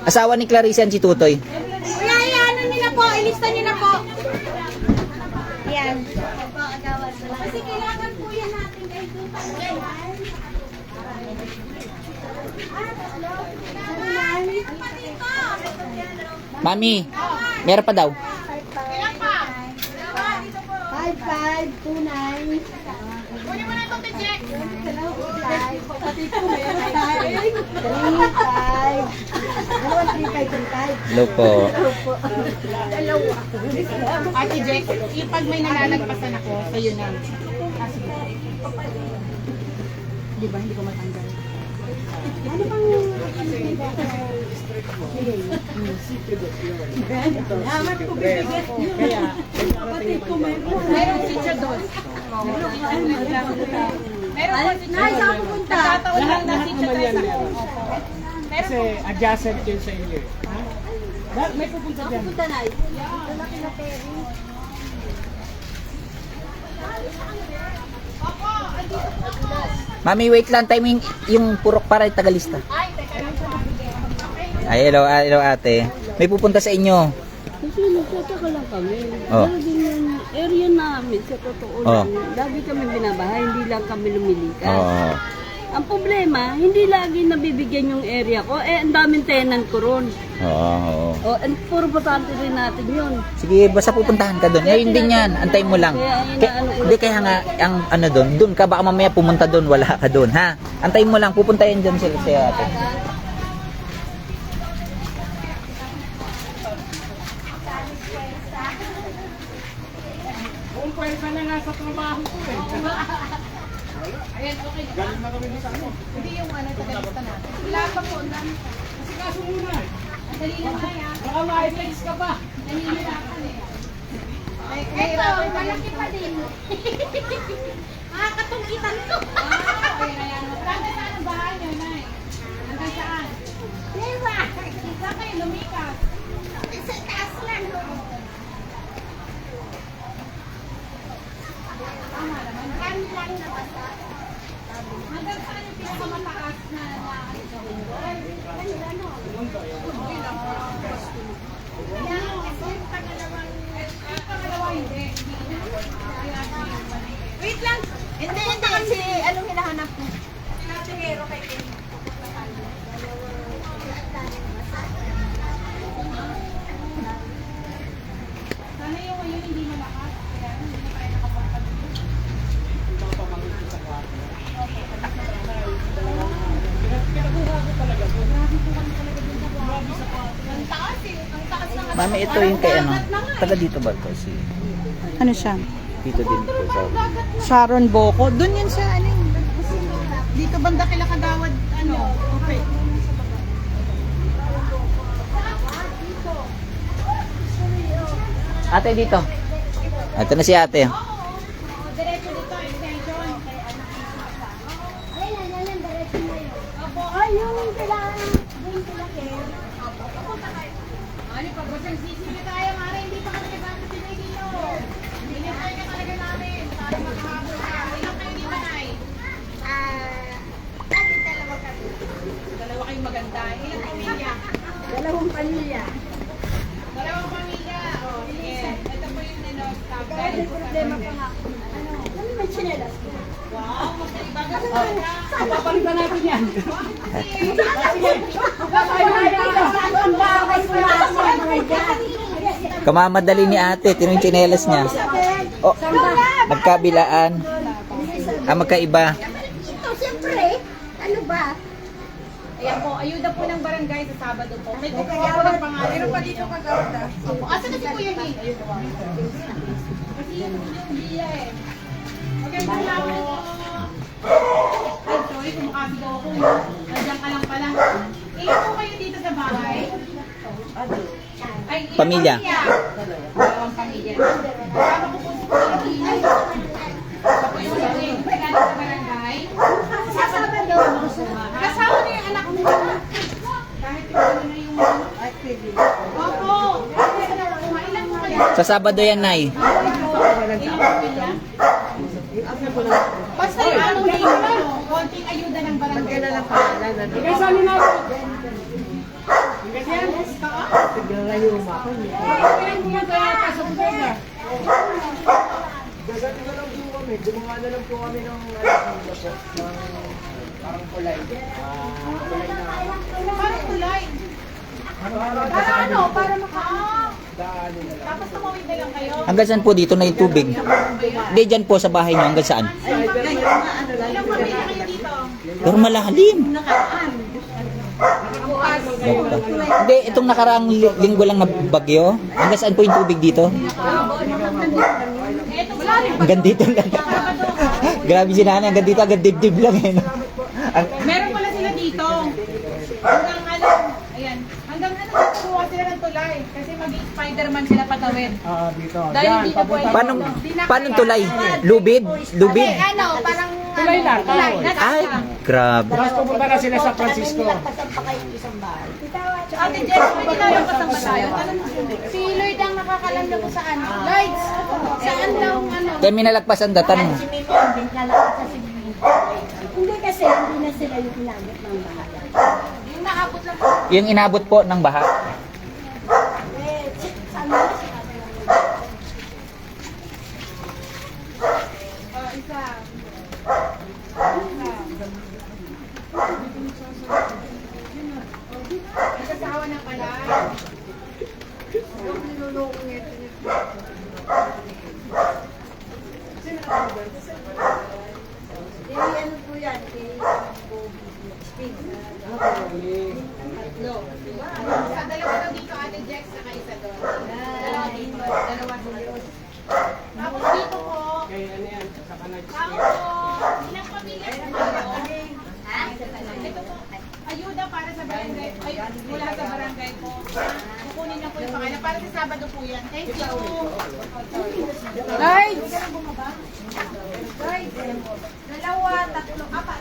Asawa ni Clarissa yan si Tutoy. Kuya, ano nila po? Ilista niyo na po. Yan. Kasi kailangan po yan natin kahit doon pa Mami, meron pa daw. Kailan pa? 5529. Kunin mo na itong check. 35. Hello po. Ate Jack, pag may nalalagpasan ako, sa'yo na. Di ba, hindi ko matanggal. Ano bang Meron teacher doon. Meron po teacher Nay, saan doon. pupunta? Nagkataon lang na teacher tayo sa Kasi adjacent yun sa inyo. Ha? May pupunta dyan. Punta na. Dito na kila Terry. Mami, wait lang. Timing yung purok para tagalista. Ay, hello ate. May pupunta sa inyo. Kasi nagtataka lang kami. Oh. Lagi yung area namin, sa totoo Oh. lang, lagi kami binabaha, hindi lang kami lumilikas. Oo. Ang problema, hindi lagi nabibigyan yung area ko. Eh, ang daming tenant ko ron. Oo. O, puro botante rin natin yun. Sige, basta pupuntahan ka doon. Ngayon din yan, antay mo lang. Hindi kaya nga, ang ano doon ka, baka mamaya pumunta doon, wala ka doon, ha? Antay mo lang, pupuntahin dyan sila si ate. Kung pwede na nga sa trabaho ko eh. Galing na kami sa ano. Hindi yung ano, tagalista natin. Wala pa po. Kasi kaso muna. Ang dali na kaya. Baka ma-flex ka pa. Nahihirapan eh. Ito, malaki pa din. Makakatungkitan ko. Ayan. Hanggang saan ang bahay niyo, Nay? Hanggang saan? Diba? Saan kayo lumikas? Sa taas lang. Tama naman. Kami lang na basta. Hanggang saan yung pinakamataas na gawin ko? Wait lang. Hindi. Si anong hinahanap mo? Sinatihero kay Kim. Sana yung ngayon hindi malakas. Kaya hindi na tayo nakapunta dito. Ang taas eh. Ang taas ng Mami, ito yung kay ano, taga dito ba to? Si, Ano siya? dito din po sa... Sharon Boko. Doon yun sa ano. dito banda kila Kagawad ano. Okay. Ate dito. Ito na si ate. Diretso dito extension. Ay, yung kailangan doon sila kayo. Ano pag wasang sisili tayo, Mara, hindi pa kami nagkakot sila dito. Hinintay ka talaga namin para makahabol ka. Ilang kayo ni Manay? Dalawa kayong maganda. Ilang pamilya? Dalawang pamilya. Dalawang pamilya. O, sige. Ito po yung stop. Kaya may problema pa nga. Ano may chinelas ko? Wow, magkaiba ka sa kanya. Papalitan natin yan. Kamamadali ni ate, tino yung tsinelas niya. Oh, magkabilaan. Magkaiba. Ito, siyempre. Ano ba? Ayan po, ayuda po ng barangay sa Sabado po. May kukuha po ng pangalan. Meron pa dito Kagawad. Asa na si Kuya Nick? Kasi yung Gia eh. Magandang hapon po. Ay, sorry, kumakasigaw ako. Nandiyan ka lang pala. Ilan po kayo dito sa bahay? Ay, ilang Pamilya. Dalawang pamilya. Kasama ko po si Kuya Nick. Sa po yung secretary sa barangay. Sa Sabado. Kasama niyo yung anak mo. Kahit ito na yung... Opo. Ilan po kayo? Sa Sabado yan, Nay. Basta yung anong dito lang, konting ayuda ng barangay. Ikaw saan natin? Kasi yan. Pinag mo kaya ka sa pagkaya. Gagati na lang po kami. Gumawa na lang po kami ng parang kulay. Kulay na Parang kulay. Para ano? Para maka... Tapos tumawid na lang kayo. Hanggang saan po dito na yung tubig? Hindi, dyan po sa bahay niyo. Hanggang saan? Ilang pamilya kayo dito? Pero malalim. Bukas. Hindi, itong nakaraang linggo lang na bagyo. Hanggang saan po yung tubig dito? Eto wala rin. Hanggang dito lang. Grabe si nanay, hanggang dito, hanggang dibdib lang. Eh, no? Meron pala sila dito. Hanggang ano, ayan. Hanggang ano, kukuha sila ng tulay. Kasi maging Spider-Man sila patawid. dito. Dahil hindi na pwede. Paano tulay? Lubid? Lubid? Ano, parang... Tulay lang. Tulay. Ay, grabe. Tapos pupunta na sila sa Francisco. Ate Jess, pwede namin pasang tayo. Si Lloyd ang nakakalam niyo kung saan. Lloyd, saan daw ano? Kaya may nalagpasan datan mo. Hindi kasi, hindi na sila yung ginamit ng bahay. Yung naabot lang po. Yung inabot po ng baha. Sana Isa. asawa na pala. Ano po yan? Speed. Sa dalawa daw dito, Ate Jex, saka isa doon. Dalawa dito. Dalawa doon. Tapos dito po, Kaya ano yan, sa kanal. tao po, ilang pamilya po kayo? Ito po, ayuda para sa barangay, ay, mula sa barangay po. Kukunin na po yung pangalan. Para sa Sabado po yan. Thank you. Guys! Dalawa, tatlo, apat.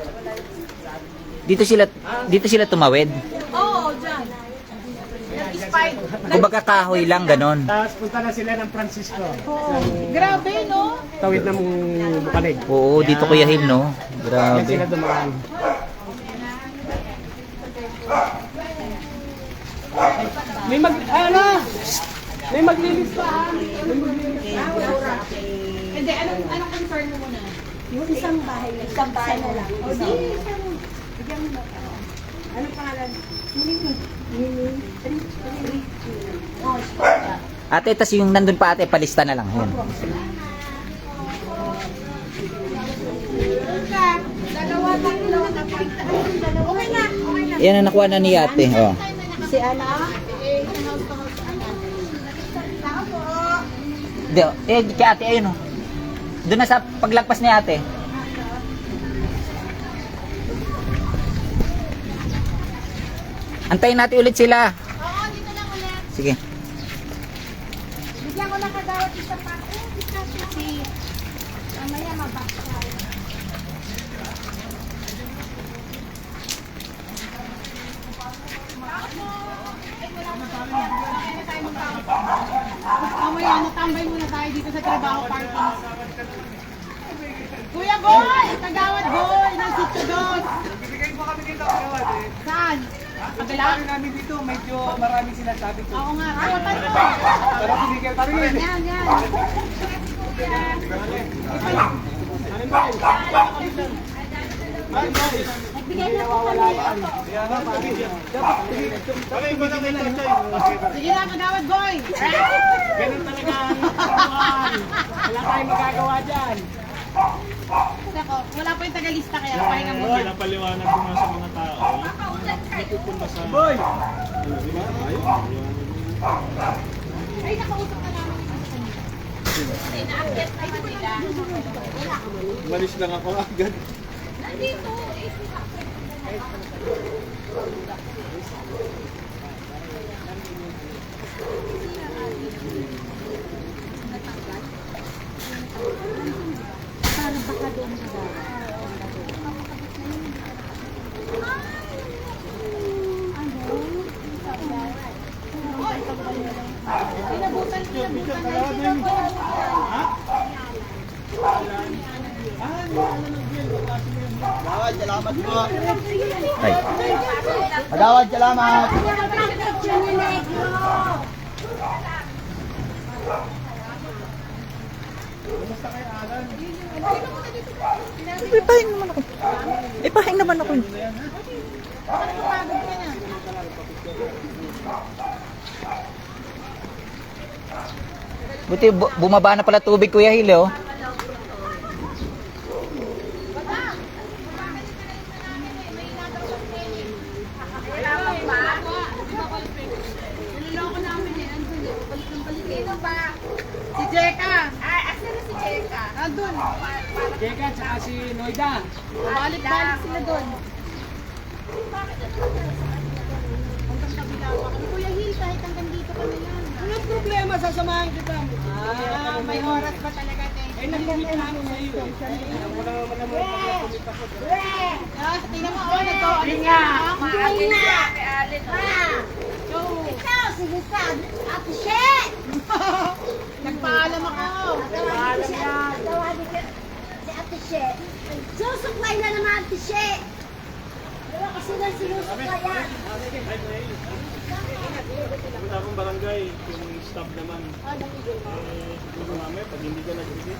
Dito sila tumawid. Oo, dyan. Nag-spike. Kumbaga kahoy lang, ganon. Tapos punta na sila ng Francisco. Grabe, no? Tawid ng Bukalig. Oo, dito Kuya Hil, no? Yan Grabe. sila dumaan. May maglilistahan. Hindi, anong concern mo muna? Yung isang bahay na lang. O di, isang. Bigyan mo na. Anong pangalan? Mini. Ate, tas yung nandun pa ate, palista na lang. Yun. Dalawa, tatlo, apat. Okay na, okay na. Yan ang nakuha na ni ate. Oh. Si Ana? Di, kay ate, ayun oh. Doon na sa paglagpas ni ate. Antayin natin ulit sila. Oo, dito lang ulit. Sige. Bigyan ko na kagawad isa pa. Si mamaya mabaksa. Mamaya, natambay muna tayo dito sa trabaho parties. Kuya Boy! Tagawad Boy! Ng Sitio Dos! Bibigay po kami dito. Kawad eh. Saan? Ang dami namin dito, medyo maraming sinasabi ko. Oo nga. Ay, paano? Pero sinigil pa rin. Yan, yan. Nagbigay na po kami. Okay, ba na kayo, Chay? Sige na, Tagawad Boy! Ganun talaga ang kawan. Wala tayong magagawa dyan. Sako, wala pa yung tagalista kaya pahinga Oo, muna. pinapaliwanag ko nga sa mga tao. Napupunta sa... Boy! Di ba? Ayun. Ay, nakausap na namin yung isa niya. Kasi na-accept naman nila. Malis lang ako agad. Nandito, eh, Para baka doon sa bahay. pinabutan sila. Ay. Magawad, salamat! Ipahing naman ako. Ipahing naman ako. Buti bumaba na pala tubig Kuya Hil, oh. Sino ba? Si Jeka. Ay, asan na si Jeka? Nandun. Jeka, tsaka si Noida. Balik-balik sila doon. Hanggang kabila pa kami. Kuya Hil, kahit hanggang dito kami lang. Walang problema, sasamahan kita. May oras ba talaga, thank you. Nag-commit na ako sa iyo. Wala naman naman pag-commit ako. Tingnan mo, oh, nag-go. Hinga! Hinga! Ikaw, sige ka. Ate She! Nagpaalam ako. Tawagin ka si Ate She. Susuklay na naman Ate She. Diba kasi na sinusuklayan? Punta akong barangay, yung staff naman. Siguro mamaya, pag hindi ka nagbigay.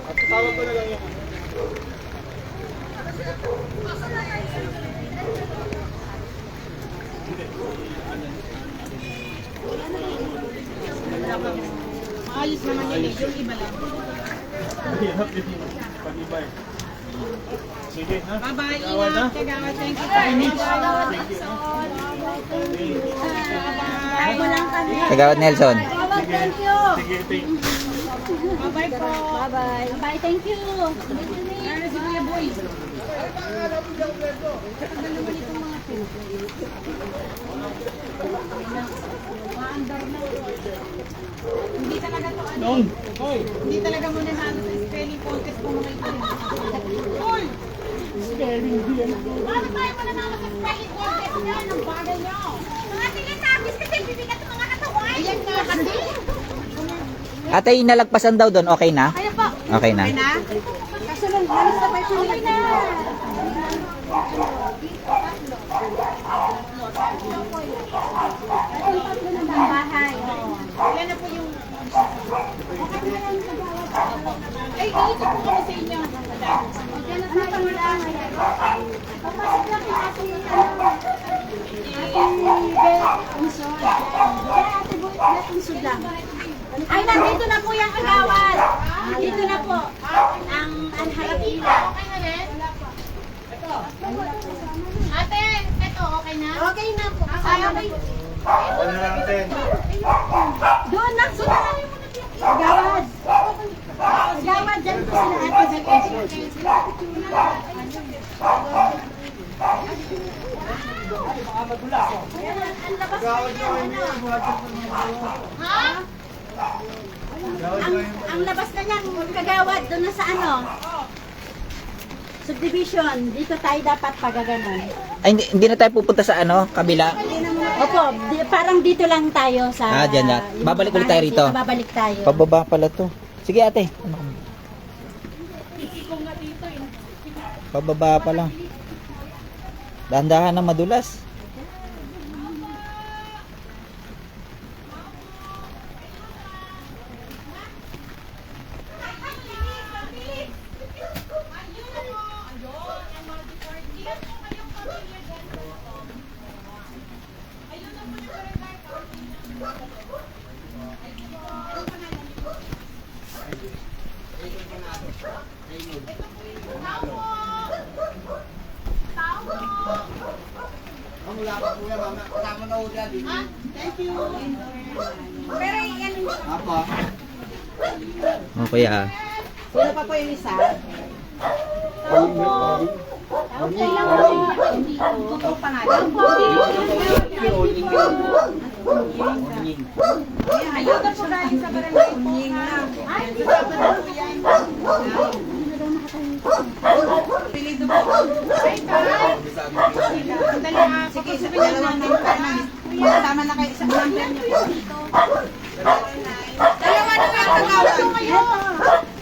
At tawag ko na lang yun. Maayos naman yun eh. Yung iba lang. Mahirap din yung pag-iba eh. Sige, ha? Bye-bye. Kagawad, ha? Ingat. Kagawad. Thank you very much. Thank you, ha? Tayo lang kami. Kagawad Nelson. Thank you. Sige, thank you. Bye-bye po. Bye-bye. Bye, thank you. Ano si Kuya Boy? Hindi talaga to ano. Hindi talaga muna sa ano sa spelling contest kung makikita. Hoy! Spelling bee. Paano tayo mananalo sa spelling contest niya? Ang bagay niyo. Mga tinatapis kasi bibigat ang mga katawan. Ayan nga kasi. Ate, nalagpasan daw doon. Okay na? Kaya po. Okay na. Okay na? Kaso lang, halos na pa siya. Okay na. Ang bahay. Ilan na po yung... Ay, dito po kami sa inyo. Ano pa wala? Papasok lang yung ating unsod. Ate Boy, unsod lang. Ay, nandito na po yung kagawad. Dito na po. Ang harapila. Okay na rin? Ate, eto, okay na? Okay na po. Ay, okay. Ano na natin? Doon na. Kagawad. Kagawad, dyan po sila ate. Ang labas na niyan, ang labas na niyan, kagawad, doon na sa ano? Subdivision. Dito tayo dapat pagaganon. Ay, hindi na tayo pupunta sa ano, kabila. Opo, parang dito lang tayo sa... Dyan na. Babalik ulit tayo rito. Babalik tayo. Pababa pala to. Sige ate. Pababa pala. Dahan-dahan na madulas. Pero yan, O kuya. sino pa po yung isa? Okay lang po. Ito po pangalan. Ayun na po galing sa barangay po. Ay, hindi pa po yan. Pilido po. Ay, tayo. Dali nga. Sige, sabihin natin. Tama na kayo sa number niyo po dito. Dalawa na kayo kagawad. Tumayo.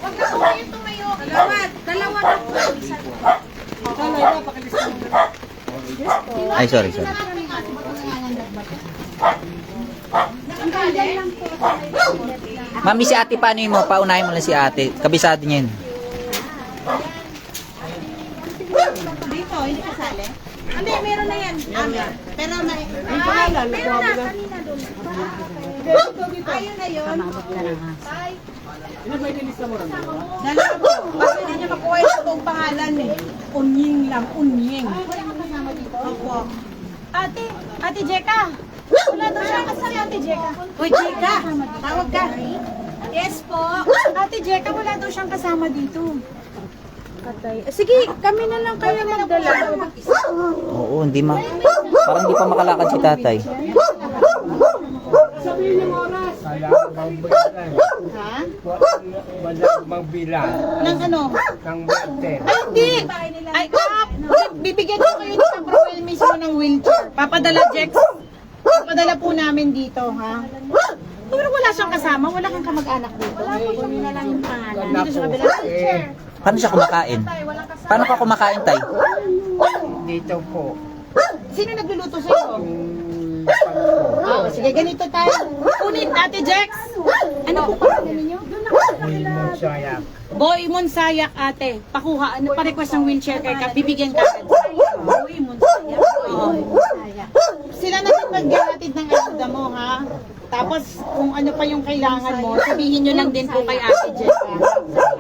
Huwag na po kayo tumayo. Kagawad. Dalawa na po. Ay, sorry. Mami, si ate, paano yun mo? Paunahin mo lang si ate. Kabisado niya yun. Dito, hindi kasali? Hindi, meron na yan. Pero may... meron na. Kanina doon. Ayun na yun. Bye. Dalawa po. Basta hindi niya makuha yung totoong pangalan eh. Unying lang, unying. Wala kang kasama dito? Opo. Ate Jeka. Wala daw siya kasama, Ate Jeka. Uy, Jeka. Tawag ka. Yes po. Ate Jeka, wala daw siyang kasama dito. Sige, kami na lang kayo magdala. Oo, hindi ma... Parang hindi pa makalakad si tatay. Ha? Magbilang Nang ano? ng water. Ay, hindi! Ay, bibigyan ko kayo ni San Rafael mismo ng wheelchair. Papadala, Jex. Papadala po namin dito, ha? Pero wala siyang kasama, wala kang kamag-anak dito. Kunin na lang yung pangalan. Dito sa kabila. Wheelchair. Paano siya kumakain? Paano ka kumakain, tay? Dito po. Sino nagluluto sa iyo? Oh, sige, ganito tayo. Kunit, Ate Jex. Ano po pangalan ninyo? Wilmo Sayak. Boy Monsayak, ate. Pakuha, ano pa request ng wheelchair kay ka, bibigyan ka. Boy Monsayak. Oo. Sila na din maghahatid ng ayuda mo, ha? Tapos, kung ano pa yung kailangan mo, sabihin nyo lang din po kay Ate Jessica.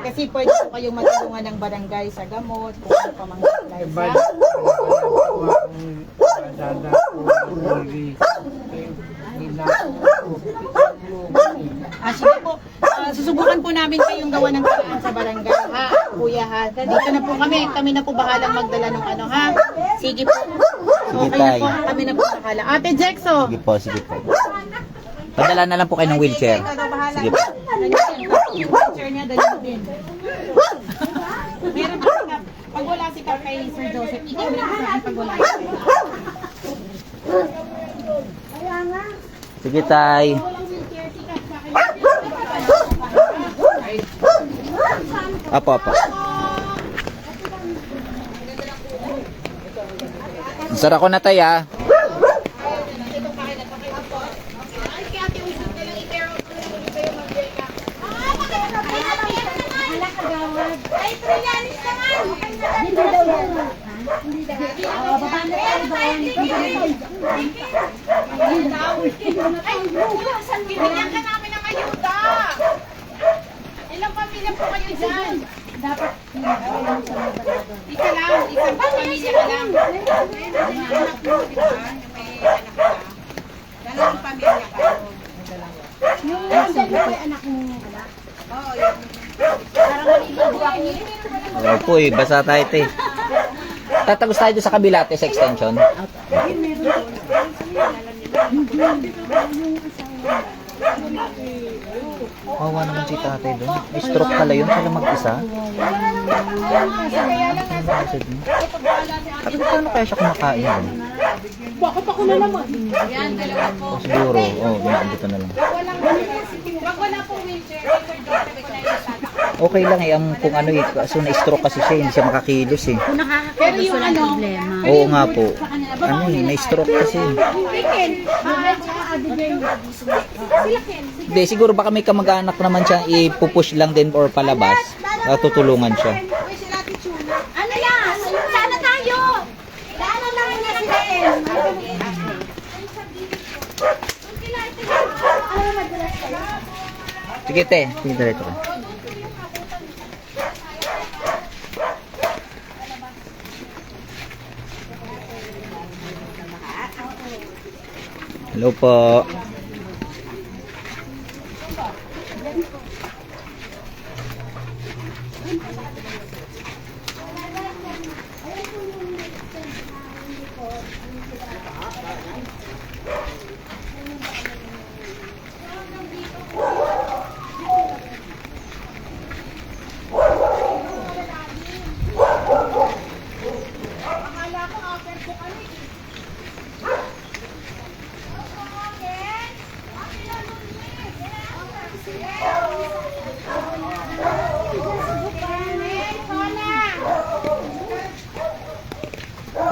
Kasi pwede po kayong matulungan ng barangay sa gamot, kung ano pa mga supplies, ha? Sige po. Susubukan po namin kayong gawa ng paraan sa barangay, ha? Kuya, ha? Dito na po kami. Kami na po bahalang magdala ng ano, ha? Sige po. Okay na po. Kami na po bahala. Ate Jexo. Sige po, sige po. Padala na lang po kayo ng wheelchair. Ikaw daw bahala. Sige po. Yung wheelchair niya, dali din. Meron pa si Kap. Pag wala si Kap kay Sir Joseph, ikaw rin sa akin pag wala si Kap. Sige, tay. Walang wheelchair si Kap sa akin. Apo, apo. Sara ko na, tay, ha. Ay, Trillanes naman! Dito daw yan. Oo, baba na tayo doon. Ay, binigyan ka namin ng ayuda. Ilang pamilya po kayo dyan? Dapat Isa lang, isang pamilya ka lang. May anak mo, di ba? May anak ka. Dalawang pamilya kayo. yung nandyan mo kay anak mo wala. Oo, yun. Parang maliligo ako. Opo, eh. Basa tayo, tay. Tatagos tayo doon sa kabila, tay, sa extension. Kawawa naman si tatay doon. May stroke pala yun. Sila mag-isa. Sabi ko, paano kaya siya kumakain doon? Bakit ako na naman? Yan, dalawa po. O siguro, binabuto na lang. Pag wala pong wheelchair, Sir Joseph, ko na yung sabi. Okay lang eh, kung ano eh, so na-stroke kasi siya, hindi siya makakilos eh. Kung Pero nakakakilos yung walang ano, problema. Oo nga po. Ano eh, na-stroke kasi. Hindi, siguro baka may kamag-anak naman siya, ipupush lang din or palabas. Tutulungan siya. Uy, sila Ate Chula. Ano yan? Sana tayo! Sana lang na sila eh. Ano madalas kayo? Sige te, sige diretso ka. Hello po.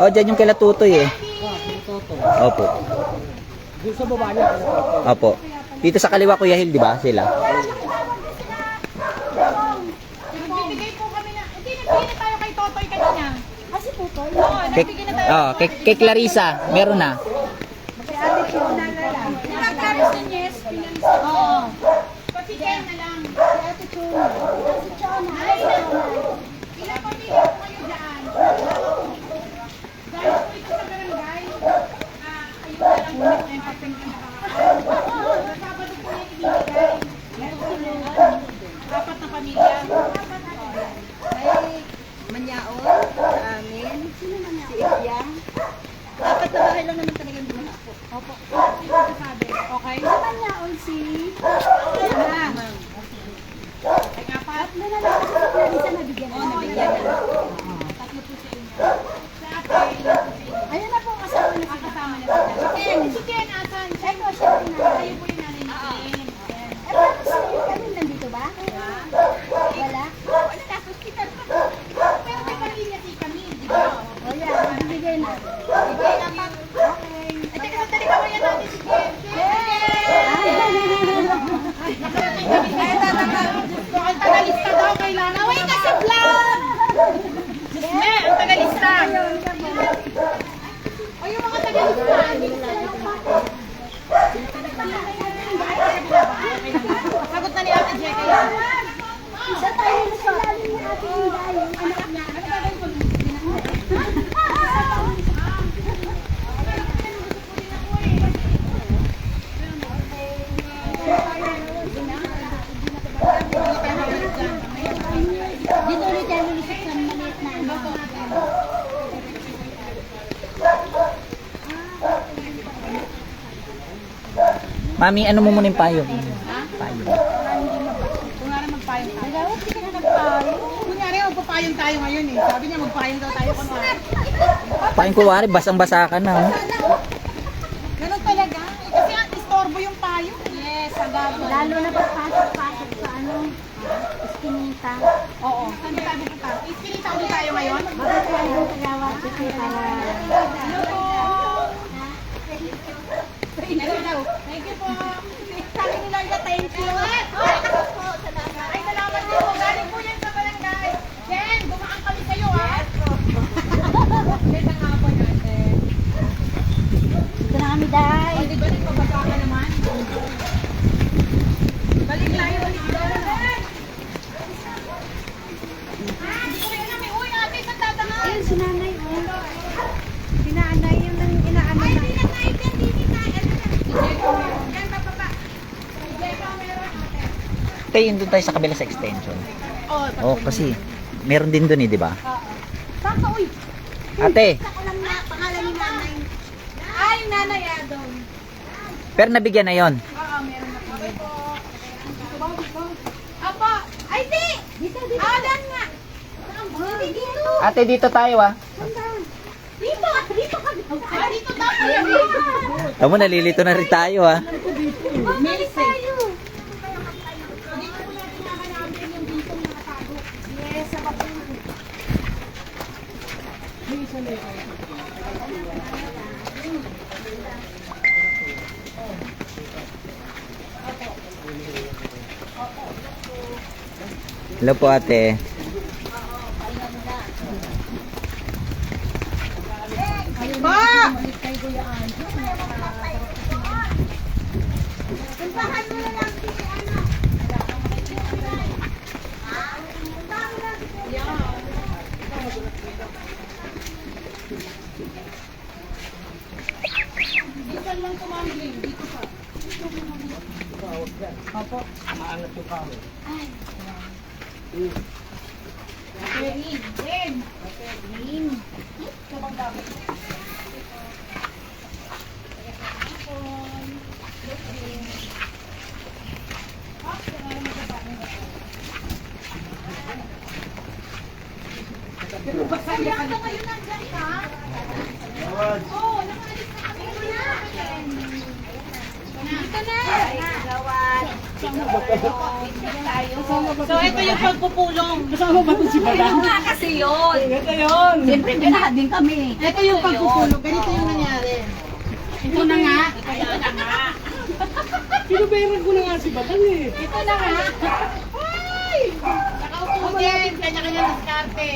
Oh, dyan yung kila Tutoy eh. Opo. Doon sa baba niya. Opo. Dito sa kaliwa Kuya Hil, di ba? Sila. Nagbibigay po kami na, hindi, nagbigay na tayo kay Totoy kanina. Kasi tutoy. Oo, Kay, nagbigay na tayo. kay Clarissa, meron na. Kay ate Chona na lang. Nagkaros na yes, pinansin. Oo. Papigay na lang. Si ate Chona. Si Chona. Ay, Ilang pamilya po kayo dyan? Dahil po ito sa barangay, ayun na lang po yung papinggan na Sa Sabado po yung ibigay. Apat na pamilya. Ay, Manyaon, sa amin, si Ilyang. Dapat na bahay lang naman talagang buha po. Opo. Sabi, okay? naman niya all si... Ano? Ay, apat. Na lang kasi si Clarissa nabigyan. Oo, nabigyan na. Tatlo po sa inyo. Sa ate, Ayun na po kasama na sila. kasama na sila. Ken, si Ken, asan? Ito, siya po na. Kayo po yung nanay ni Ken. Eh, paano si Camille nandito ba? Wala? Wala na, hospital pa. Pero may pamilya si Camille, di ba? O yan, bibigay na. Sige, apat. Okay. At teka, sandali ka natin si Ken. Ken! Me, ang tagalista. O yung mga tagalista. Sagot na ni Ate Jeka yan. Isa tayo na sa lalim ni Ate Inday, yung anak niya. Ano gagawin ko? Dito ulit tayo lulusot sa maliit na ano. Mami, ano mo muna yung payong? Payong. Kung nga naman magpayong tayo. Dalawa, hindi ka na nagpayong. Kunyari, magpapayong tayo ngayon eh. Sabi niya, magpayong daw tayo kunwari. Payong kuwari, basang-basa ka na. Oh. Ganun talaga. Eh, kasi istorbo yung payong. Yes, agad. Lalo na pagpasok-pasok sa ano, iskinita. Oo. Saan ba tayo pupunta? Iskinita ulit tayo ngayon? Bakit tayo yung tagawat? Kasi para... Hello daw. Thank you po. Sabi ni Lola, thank you. Ay, salamat din po. Galing po yan sa barangay. Jen, dumaan kami sa'yo ha. Ganda nga po natin. Ito na kami, Day. O, di ba nagpabasa ka naman? Balik tayo, balik tayo. Hindi ko rin namin. Uy, ate, saan tatangan? Ayun, si nanay. Oh. Si nanay, yung inaano Ay, na. di na tayo dyan, di na. Yan, bababa. Jeka, meron ate. Tay, yun doon tayo sa kabila sa extension. Oh, Oh, kasi meron din doon eh, di ba? saan ka, uy? Ate, Alam na, pangalan ni nanay. Ay, nanay, Adon. pero nabigyan na yon. Oo, meron na po. Apo, ay di! Dito. Adan nga! Hindi dito! Ate, dito tayo ah. Dito! Dito ka! Ay, dito tayo! Tamo, nalilito na rin tayo ah. Milis tayo! Yes, sa bato. Hello po ate. Ba! Puntahan mo na lang si ano. Dito lang tumambling. Dito ka. Opo, maangat yung kamo. Rin. Rin. Rin. Ito bang gamit? Kaya ka ngayon nandyan ka? Oo, nakaalis na kami. Dito na. Gawad. So, ito yung pagpupulong. Kasama ba itong si Badang? Kasi yun. Ito yun. Siyempre, pinahan din kami. Ito yung pagpupulong. Ganito yung nangyari. Ito na nga. Ito na nga. Pinuberan ko na nga si Badang eh. Ito na nga. Ay! Nakaupo din. Kanya-kanya diskarte.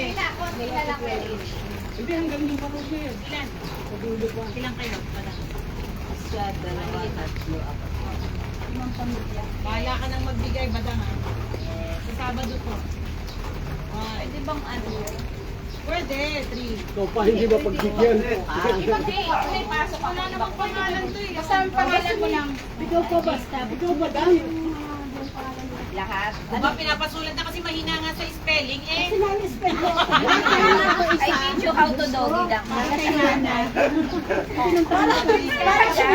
Hindi, hanggang doon pa rin eh. Ilan? Sa dulo pa. Ilan kayo? Bahala ka nang magbigay, badang ha. Sa Sabado to. Pwede bang ano? Pwede, 3. Ikaw pa hindi ba pagbigyan? May pasok. Wala namang pangalan to eh. Basta ang pangalan mo lang. Ikaw pa basta. Ikaw ba dahil? Lahat. Diba pinapasulat na kasi mahina nga sa spelling eh. I teach you how to doggy dang. Para siya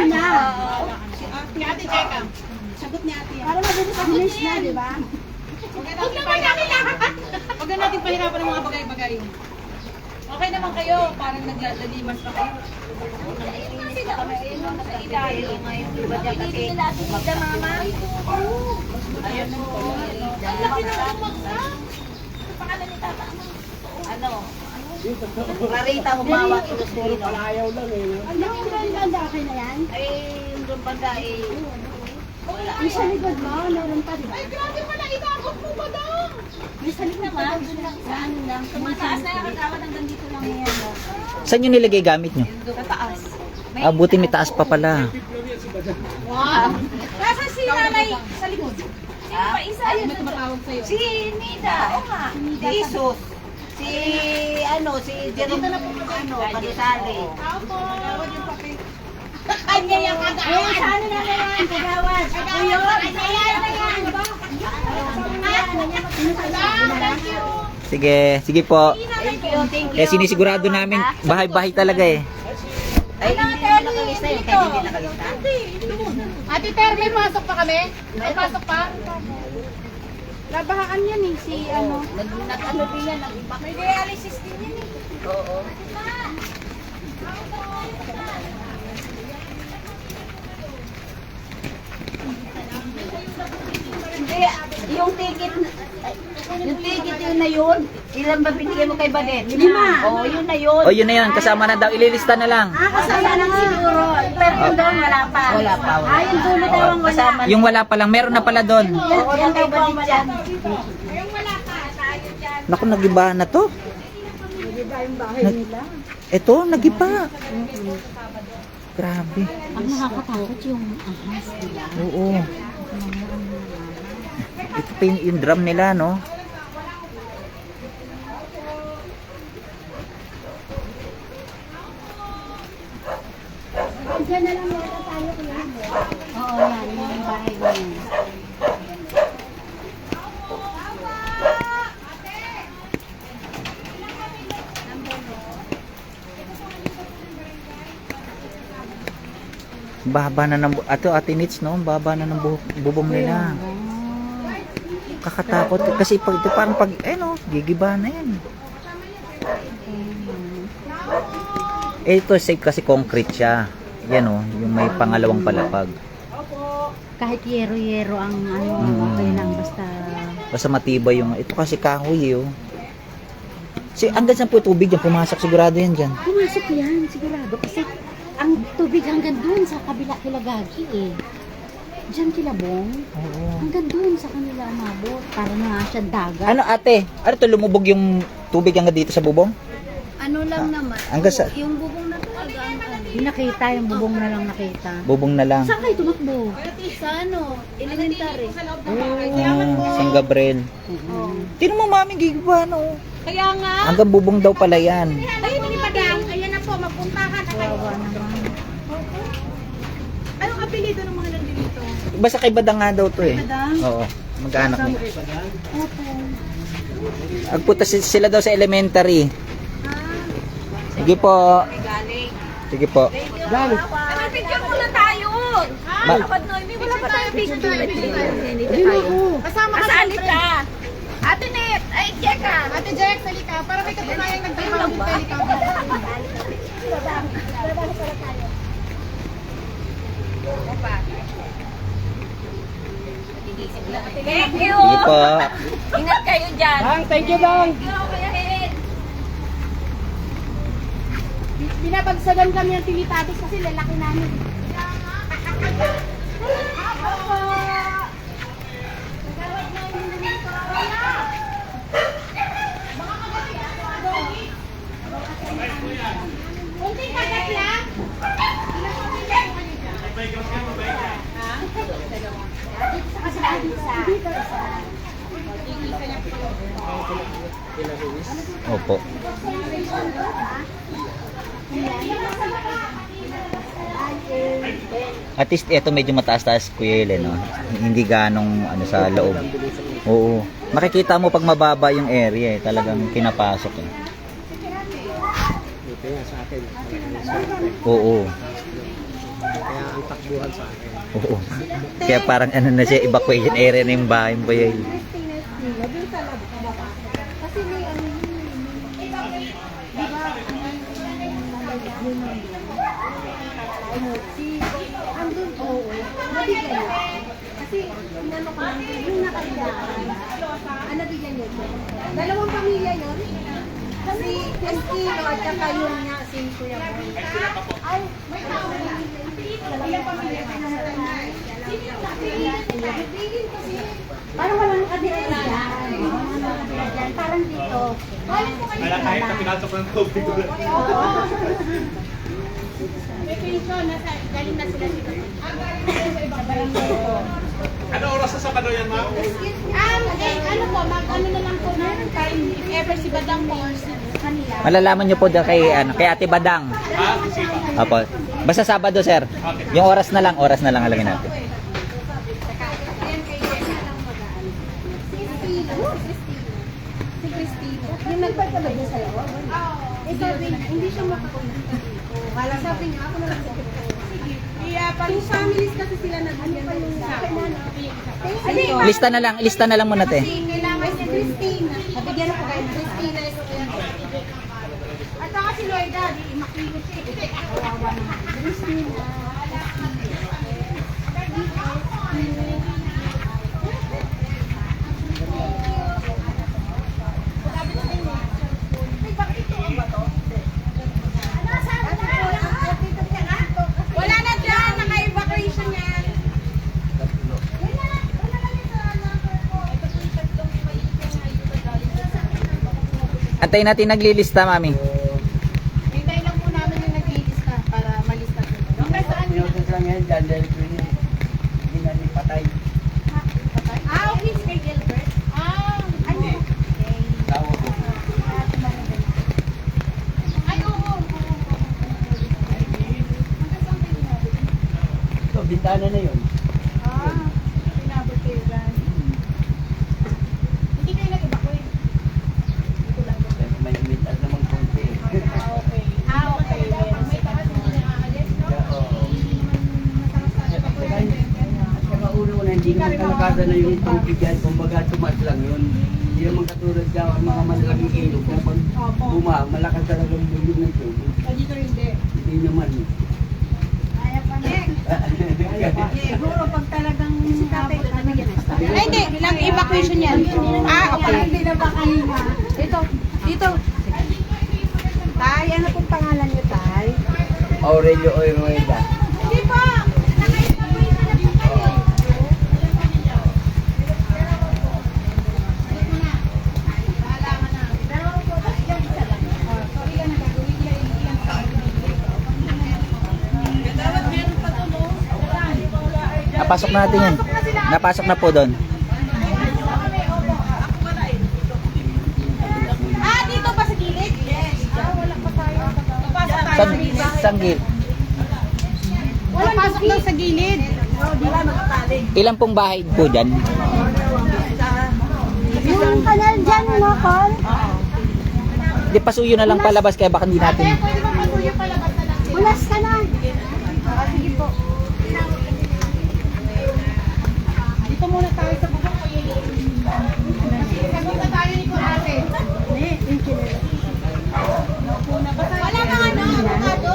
na. Si Ate Jeka. Sagot ni ate. Para mabilis ang bilis na, di ba? Huwag na natin pahirapan ng mga bagay-bagay. Okay naman kayo. Parang naglalalimas pa kayo. Ayan po. Ang laki ng umagsa. Pangalan ni Tata. Ano? Rarita humawak ito sa Puro palayaw lang eh. no? Ang laki ng ganda akin na yan. Ay, yung banda eh. Yung sa likod mo, meron pa, di ba? Ay, grabe pala. Itago May salit naman. Sa ano lang. Sa mataas na yung kagawad hanggang dito lang yan. Saan nyo nilagay gamit nyo? Sa taas. Ah, buti may taas pa pala. Nasa si nanay sa likod. Sino pa isa? Ayun, tumatawag sa'yo. Si Nida. Oo nga. Si Jesus. Si Jerome, Kadisali. Kanya yung kagawad. Ayun, sa ano na yan? Kagawad. Ayun. Kanya yan na yan. Sige po. Thank you. Kaya sinisigurado namin, bahay-bahay talaga eh. Ay, hindi na nakalista yun. Kaya hindi nakalista. Ate Ter, may pasok pa kami? May pasok pa? Labahaan yan eh, si ano. Nag-ano din yan. May dialysis din yan eh. Oo. Hindi, yung ticket yun na yun. Ilan ba binigay mo kay Badet? 5. Oo, yun na yun. O yun na yun, kasama na daw, ililista na lang. Kasama na siguro. Pero yung doon wala pa. Wala pa. Ah, yung dulo daw ang wala. Kasama Yung wala pa lang, meron na pala doon. Oo, yung kay Badet yan. Yung wala pa, tayo dyan. Naku, nagiba na to. Ito, nagiba. Grabe. Ang nakakatakot yung ahas, diba? Oo. Ito pa yung drum nila, no? Diyan na lang yata tayo kuya. Oo, yan. Yung bahay na yan. Baba na ng Ate Nits, no? Baba na ng bubong nila. Kakatakot kasi pag ito parang pag no, gigiba na yan. Ito safe kasi concrete siya. Yan oh, yung may pangalawang palapag. Kahit yero-yero ang ano, okay lang. Basta Matibay yung ito kasi kahoy oh. Hanggang saan po tubig yan? Pumasok sigurado yan dyan. pumasok yan, sigurado. Kasi ang tubig hanggang doon sa kabila kila Gagi eh. Diyan kila Bong. Oo. Hanggang doon sa kanila umabot. Para na siya dagat. Ano ate? Ano to lumubog yung tubig hanggang dito sa bubong? Ano lang naman. Hanggang sa Yung bubong na talaga ang ano. Yung nakita, yung bubong na lang nakita. bubong na lang. Saan kayo tumakbo? Sa ano, elementary. San Gabriel. Tino mo mami gigiba no. Kaya nga. Hanggang bubong daw pala yan. Ayun ni Madam. Ayan na po, magpuntahan na kayo. Anong apelido ng mga nandito? Basta kay Badang nga daw to eh. Oo. Mag-anak niya. Agpunta sila daw sa elementary. Sige po. Sige po. Ano, picture muna tayo. Ma- Noemi, wala pa tayo picture. Kasama ka sa Alita. Ate Net, ay, Jeka. Ate Jek, salika. Para may katunayan nagtrabaho ng telecom. Thank you! Sige po. Ingat kayo dyan. Dang, thank you, Dang. Binabagsagan kami ng tilitatis kasi lalaki namin. Kunting kagat lang. Opo. At least ito medyo mataas-taas Kuya Ellen, no? Hindi ganong ano sa loob. Oo. Makikita mo pag mababa yung area eh, talagang kinapasok eh. Dito yan sa akin. Oo. Kaya ang takbuhan sa akin. Oo. Kaya parang ano na siya, evacuation area na yung bahay mo Kuya Ellen. Kasi may ano yun. Di ba? Andun po. Nabigyan niya. Kasi inano ko lang. Yung nakalilaan. Nabigyan niya. Dalawang pamilya yun. Si Estilo at saka yung niya si Kuya Boy. Ay, may tao na. Ilang pamilya pinahatay niya. Sino yung nakilala? Bigin kasi. Parang walang kadiri dyan. Walang kadiri dyan. Parang dito. Wala kahit na pinasok ng tubig ko lang. May pension, galing na sila dito. Ano oras sa Sabado yan, ma'am? Ano po, mag-ano na lang po ng time, if ever si Badang po or si kanila. Malalaman nyo po dyan kay, kay Ate Badang. Ha? Isipa. Opo. Basta Sabado, sir. Yung oras na lang alamin natin. Si Christina. Yung nagpagkabag niya sa'yo? Eh, sabi niya, hindi siya makapunta. Wala sabi niya, ako na lang sa Yung families kasi sila nag-ano pa yung sa akin. Lista na lang muna, te. Kailangan si Christina. Nabigyan ako kayo. Christina is At saka si Lloyda, di makinig siya. Christina. Wala na dyan, naka-evacuation yan. Antayin natin naglilista, mami. Hintay lang po namin yung nag-lista para malista po. Okay, saan yun? Pinutos lang yan dyan dahil hindi na patay. Okay, si kay Gilbert. Ano? Tawo ko. Ay, oo. Ito, bintana na yun. Pinabot kayo dyan. Hindi kayo nag-evacuate. Pero may mintas naman konti. Okay. Okay. May taas hindi na aalis, no? At saka una-una, hindi naman kalakada na yung tubig yan. Kumbaga, tumas lang yun. Hindi naman katulad ka ang mga malalaking ilog. Kung pag malakas talagang bulog ng tubig. Dito hindi. Hindi naman. Kaya pa Siguro pag talagang abot na bigyan na. Ay, hindi. Lang evacuation yan. Okay. Hindi na makahinga. Dito. Tay, ano pong pangalan niyo, Tay? Aurelio Oirueda. Hindi po. Naka-evacuation na po kayo. Napasok na natin yun. Napasok na po doon. Dito pa sa gilid? Yes. Wala pa tayo. Papasok tayo sa gilid. Sanggil. Wala pasok daw sa gilid. Ilan pong bahay po dyan? Yung kanal dyan, no, Col? Di pasuyo na lang palabas kaya baka hindi natin. Pwede ba patuloy palabas na lang? Ulas ka na. Sige po. Dito muna tayo sa bubong ko yun. Sagot na tayo ni Kurate. Wala ka ano, avocado?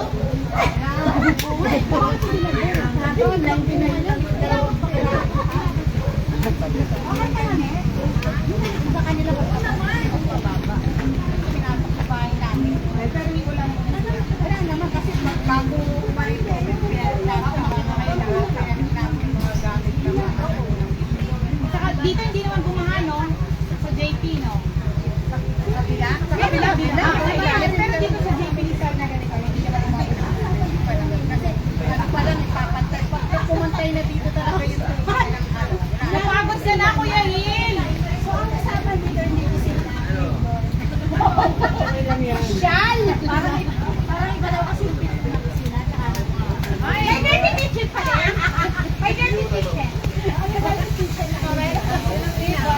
Sa kanila pa pa. Pinasok sa bahay namin. Pero hindi ko lang. Wala naman kasi bago pa rin po. Kaya saka dito hindi naman bumaha, no? Sa JP, no? Sa kabila? Sa kabila. Pero dito sa JP ni Sir na ganito, hindi naman bumaha. Kasi pala nagpapantay. Pag pumantay na dito talaga yung tubig. Napagod ka na, Kuya Hil! So, ang kasama leader dito sila. Shal! Parang iba daw kasi yung pinag-sila. May dirty kitchen pa rin. May dirty kitchen. Correct? Diba?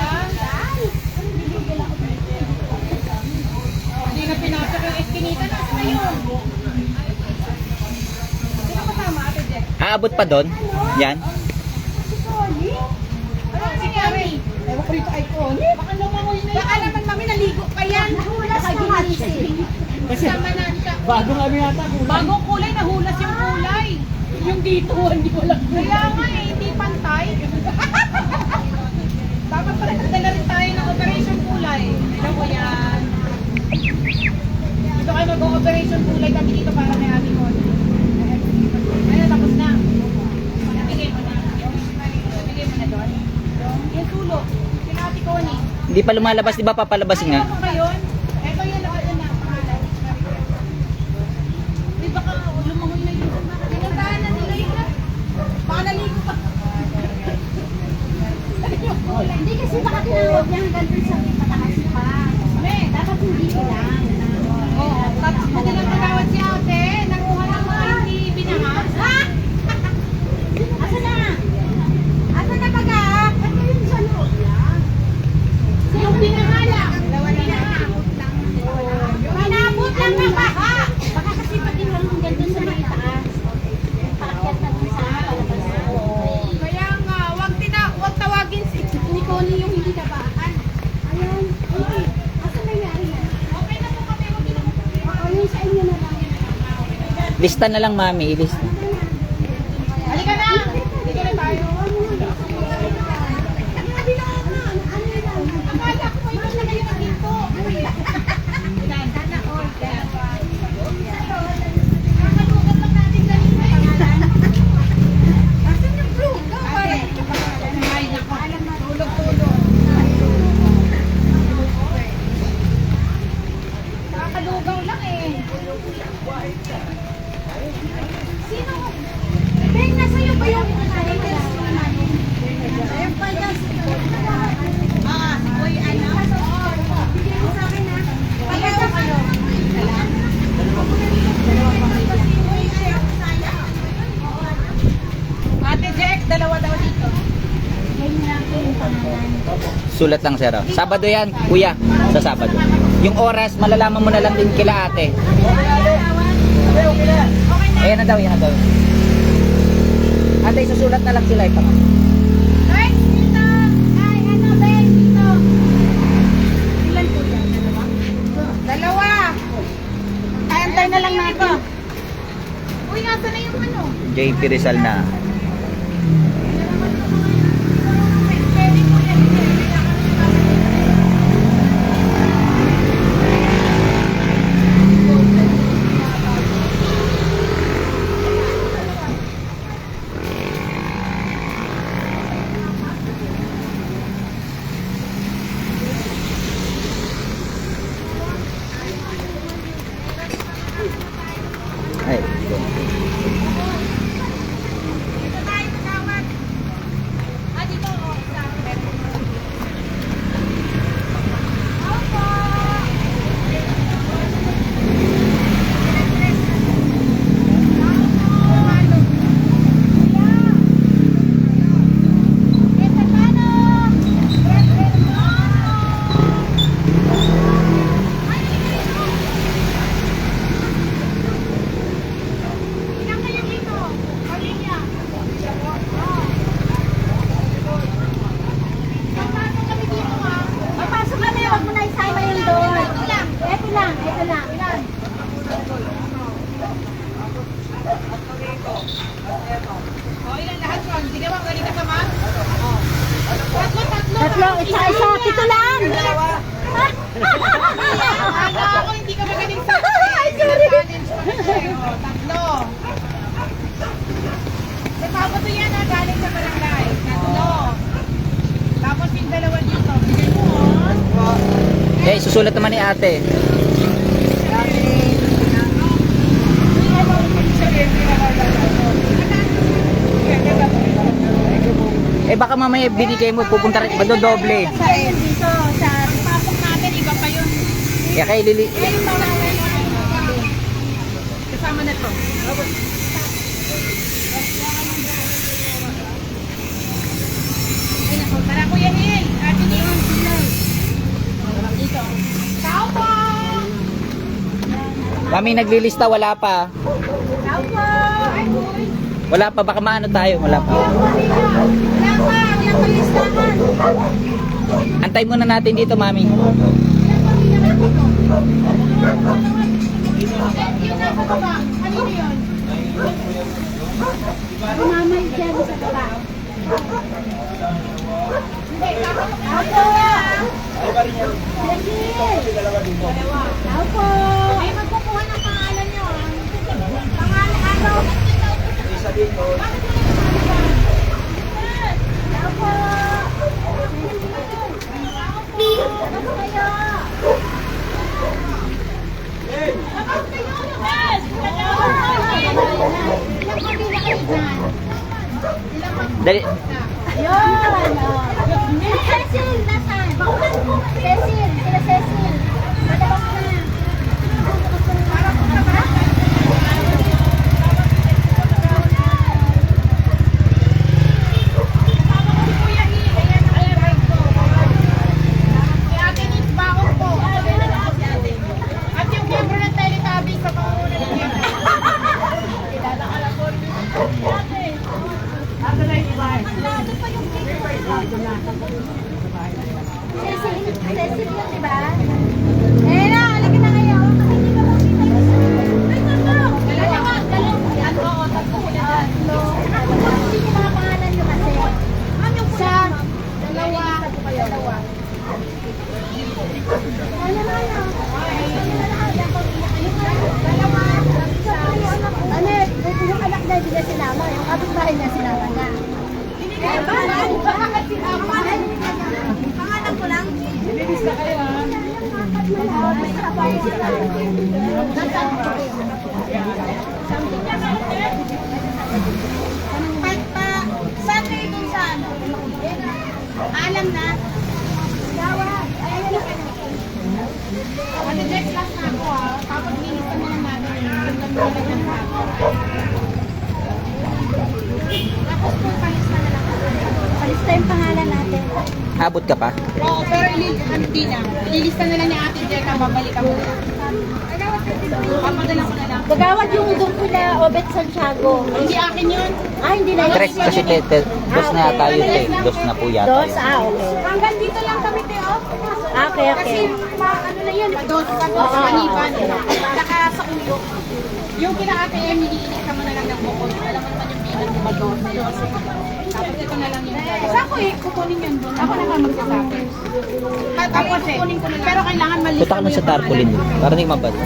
Hindi na pinasok yung eskinita. Nasa na yun? Sino kasama, Ate Jack? Aabot pa doon? Yan. Ano si Kami? Ewan ko rito kay Connie. Baka lumangoy na yan. Baka naman, mami, naligo pa yan. Nahulas na ginising. Kasama na siya. Bagong ano yata. Bagong kulay, nahulas yung kulay. Yung dito, hindi ko lang. Kaya nga eh, hindi pantay. Dapat pala nagdala rin tayo ng operation kulay. Alam mo yan. Dito kayo mag-operation kulay kami dito para may ating kulay. Ayun, tapos na. Nabigay mo na. Nabigay mo na doon. Yung sulok. Hindi pa lumalabas, di ba papalabasin nga? Ano ba yun? Ito yung nakalagay na pangalan. Di baka lumangoy na yun. Pinuntahan na nila yun. Baka naligo pa. Hindi kasi baka tinawag niya hanggang dun sa patakas pa. Dapat hindi lang. Oo. Tapos kung nilang patawad si ate, nakuha ng mga hindi binahas. Asa na? Asa na baga? Ito yung sa loob lang. Yung binahala. Manabot lang na baha. Baka kasi pati lang hanggang dun sa may taas. Paakyat na dun sa palabas. Kaya nga, wag tawagin si Nicole yung hindi nabaan. Ayan. Okay. Asa nangyari yan? Okay na po kami, wag niyo lang. Oo, yung sa inyo na lang. Lista na lang, mami. Lista. Halika na! Halika na tayo. Akala ko may gusto kayo ng ginto. Sana all. Kakalugan lang natin kanina. Asan yung blue? Tulog-tulog. Kakalugaw lang eh. Sino? Ben, nasa iyo ba yung latest namin? Ayun pa dyan. Uy, ano? Bigyan mo sa akin ha. Pagkata kayo. Ate Jack, dalawa daw dito. Ganyan lang po yung pangalan. Sulat lang, sir. Sabado yan, kuya. Sa Sabado. Yung oras, malalaman mo na lang din kila ate. Ayan na daw, yan na daw. Ate, susulat na lang sila. Ay, dito! Ay, ano, Ben, dito. Ilan po yan? Dalawa. Ay, antay na lang natin. Uy, nasa na yung ano? JP Rizal na. Pwede po yan. Ay, Dito tayo magawad. Dito ako. Opo. Ilang kayo dito? Pamilya. Papasok kami dito ha. Papasok kami, huwag mo na isama yung doon. Ito lang. Ito lang, ito lang. Ilan? Ilan lahat yun? Sige ba, galing ka sa mas? Tatlo. Tatlo, isa, pito lang. Ano ako, hindi ka magaling sa Ay, sorry. challenge ko na siya. Tatlo. Sa papato yan ha, galing sa barangay. Tatlo. Tapos yung dalawa dito. Bigay mo oh. eh, susulat naman ni ate. Eh, baka mamaya binigay mo, pupunta rin, madodoble. Sa dito, sa Pasok natin, iba pa yun. Kaya kay Lili, Kasama na to. Ay, nako. Tara, Kuya Hil. Ate Hil. Dito. Tao po. mami naglilista, wala pa. Tao po. Ay, boy. Wala pa, baka maano tayo, wala pa. Wala pa. Wala pa listahan. Antay muna natin dito, mami. Yung nasa baba. Kanino yun? mamay dyan sa baba. Hindi, kakapag Opo! Opo! Ay, magkukuha ng pangalan nyo. Pangalan, ano? Isa dito. Opo! Dali. Yun! Cecil, nasaan? Cecil, sila Cecil. Matabas na. At yung member ng Teletubbies sa panguna ng Cecil, Cecil yun, diba? Eh na, halika na kayo. Kasi hindi ka makita yung ay, tatlo. Tatlo. Hindi ko mga pangalan nyo kasi. Sa dalawa. Ano, yung anak na hindi niya sinama, yung kapitbahay niya sinama na. Pangalan ko lang. Saan kayo dun sa ano? Alam na. Ano, Jack, last na ako ha. Tapos minista mo lang natin. Tapos kung palista na lang. Palista yung pangalan natin. Abot ka pa? Oo, pero hindi na. Ililista na lang ni Ate Jack ang babalikan mo na. Papadala ko na lang. Gagawad yung doon kila Obet Santiago. Hindi akin yun. Hindi na Tres kasi dos na tayo dos na po yata. Dos? yun. Okay. Hanggang dito lang kami, Teo. Okay, Kasi, okay. ano na yun, dos, panipan. Saka sa ulo. Yung kina Ate Emily, inika mo na lang ng bukod. Alam mo naman yung bilang mo ba dos? Tapos ito na lang yung dalawa. Saan ko kukunin yun doon? Ako na nga magsasabi. Tapos kukunin ko na lang. Pero kailangan malis. Punta ka nun sa tarpaulin para hindi mabasa.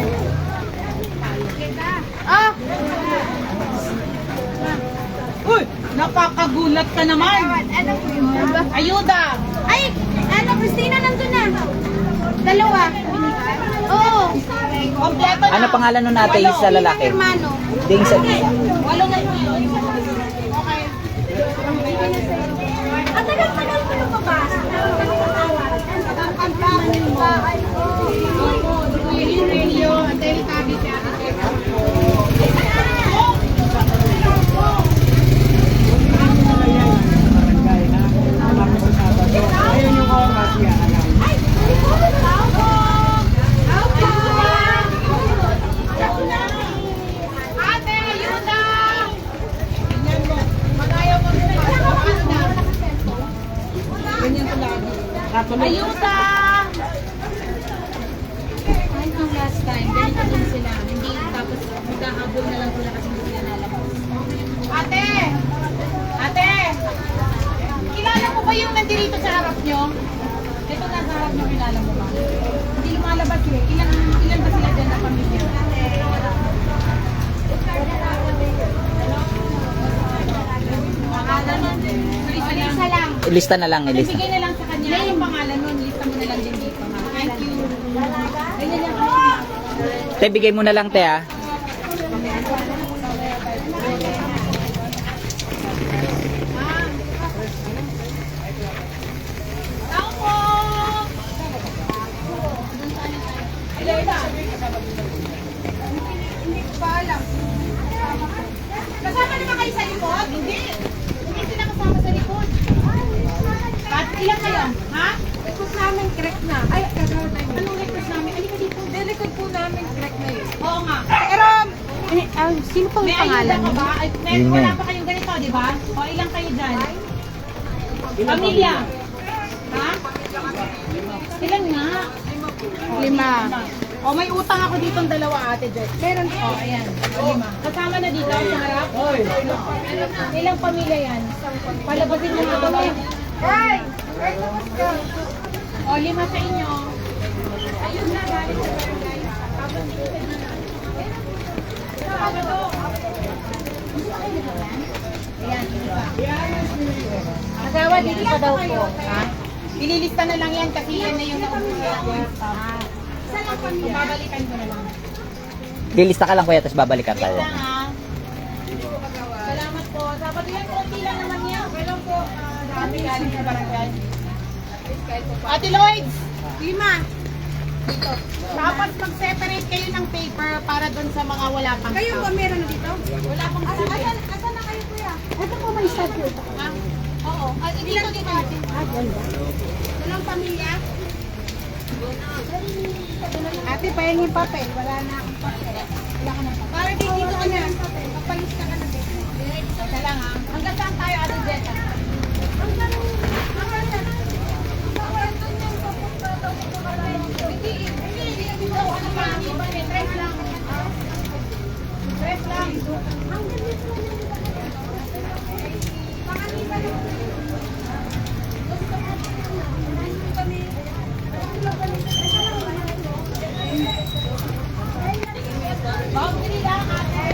Ah! Uy! Napakagulat ka naman! Ano po yun? Ayuda! Ay! Ano, Christina, nandun na! Dalawa! Oo! Kompleto na! Ano pangalan nun natin yung sa lalaki? Hermano. Ding sa Walo na yun. Okay. Ang tagal-tagal ko lumabas. Radio, ang Teletubbies si Ate Jack. Ayun yung oras niya, alam. Ate, ayuda! Tingnan mo. Mag-ayaw mo rin. Ano na? Ganyan ko lagi. Ayuda! Kahit nung last time, ganito din sila. Hindi, tapos magkahabol na lang sila kasi hindi sila nalabas. Ate! Ate! Kilala mo ba yung nandito sa harap nyo? Ito nasa harap nyo, kilala mo ba? Hindi lumalabas eh. Ilan ba sila dyan na pamilya? Pangalan nun. Isa lang. Lista na lang, ilista. Ibigay na lang sa kanya. Yung pangalan nun, lista mo na lang din dito. Ha? Thank you. Ganyan lang. Te, bigay mo na lang te ah. Tao po! Hindi ko pa alam. Kasama naman kayo sa likod? Hindi. Hindi sila kasama sa likod. At ilan kayo? Ha? Likod namin, correct na. Ay, anong likod namin? Alika dito. Likod po namin, correct na yun. Oo nga. Pero, Sino pang may ayuda ka ba? Ay, Yun nga wala eh. pa kayong ganito, di ba? O ilang kayo dyan? Pamilya? Ha? Ilan nga? 5. O may utang ako ditong dalawa, Ate Jess. Meron po. O, ayan. 5. Kasama na dito sa harap? Ilang pamilya yan? Palabasin mo nga kami. Hey! O, 5 sa inyo. Ayun na, galing sa barangay. Tapos dito na lang. Ayan, 5. Agawa, dito pa daw po. Ha? Ililista na lang yan kasi yan na yung naubos na yung staff. Saan lang kami? Babalikan ko na lang. Lilista ka lang kuya, tapos babalikan Wait tayo. lang ha. Salamat po. Sabado yan, konti lang naman yan. Okay lang po. Dami galing sa barangay. Ate Lloyds! Lima! Dito. Tapos mag-separate kayo ng paper para doon sa mga wala pang Kayo ba meron na dito? Wala pang Asan na kayo kuya? Ito po may start po. Ah, oo. Dito dito natin. Walang pamilya? Ate, pahingin papel. Wala na akong papel. Wala ka na papel. Para dito ka na. Papalis ka na din. Teka lang ha. Hanggang saan tayo, Ate Jetta? Press lang. Boundary lang, ate.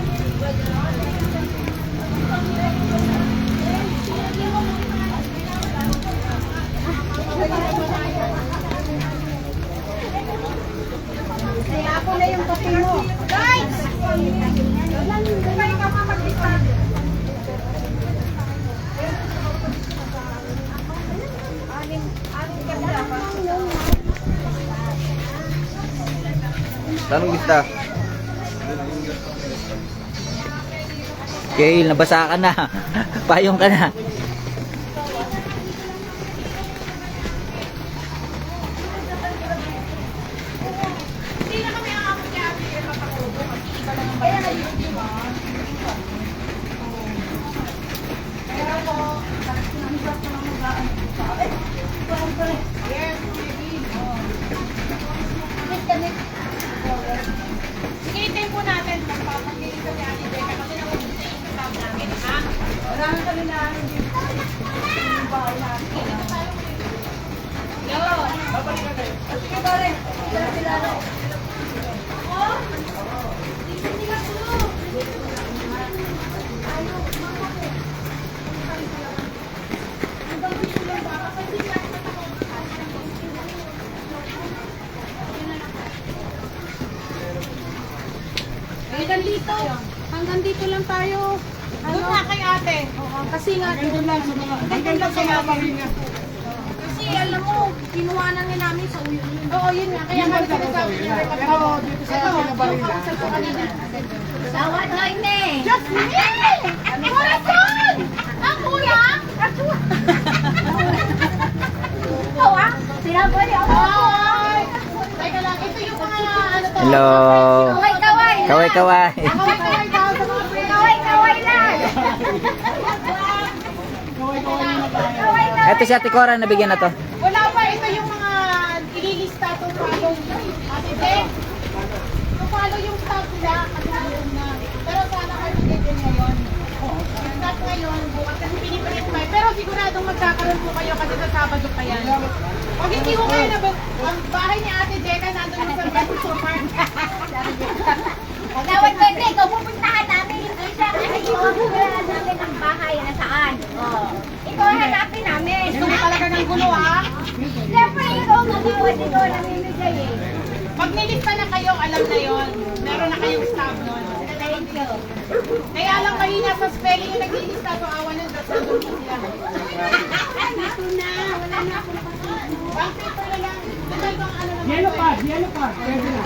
Kaya ako na yung kape mo. Guys! Kaya ka mamaglista. Tanong lista. Okay, nabasa ka na. Payong ka na. Hindi na kami aamon niya, ate. Mapakulo. Kasi iba lang ang bayan. Kaya po, yes, maybe. Sige, itin po natin. Magpapagkilig kami, Ate Jeka. Kasi nakulit na yung kasama namin, ha? Marami kami na hindi. Yung bahay namin. Dito tayo. Yo! Sige, pare. Sila. Oh! Hindi ka tulog. Hanggang dito lang tayo. Doon na kay ate. Kasi nga, Ganun lang sa mga, hanggang lang sa mga pahinga. kasi alam mo, kinuhanan nga namin sa uyo. Oo, yun nga. Kaya nga sinasabi niya rin Pero dito sa pinabarila, Sawat na ini. Just me! Corazon! Ang kuya! Ikaw ah. Sinaboy ako. Ay! Teka lang, ito yung mga ano to. Hello. Kaway-kaway. Kaway-kaway. Kaway-kaway daw sa mga friends. Kaway-kaway lang. Kaway lang. Ito si Ate Cora, nabigyan na to. Wala pa, ito yung mga ililista to follow. Ate Jen, to follow yung staff nila kasi naroon na. Pero sana kayo mag-get ngayon. Start ngayon, bukas kasi piniprint pa. Pero siguradong magkakaroon po kayo kasi sa Sabado pa yan. Pag hindi ko kayo na ang bahay ni Ate Jeka nandun yung sa Supermark. Gawad ko hindi. Ikaw pupuntahan namin. Hindi siya. Ikaw pupuntahan namin ang bahay na saan. Ikaw hanapin namin. Gusto mo talaga ng gulo ha? Siyempre, ikaw magawad. Ikaw namimigay eh. Pag nilista na kayo, alam na yon. Meron na kayong staff nun. Thank you. Kaya lang mahina sa spelling yung naglilista to awan ng dot sa doon sila. Dito na. Wala na akong Bank paper na lang. Total bang ano naman? yellow pad, pwede na.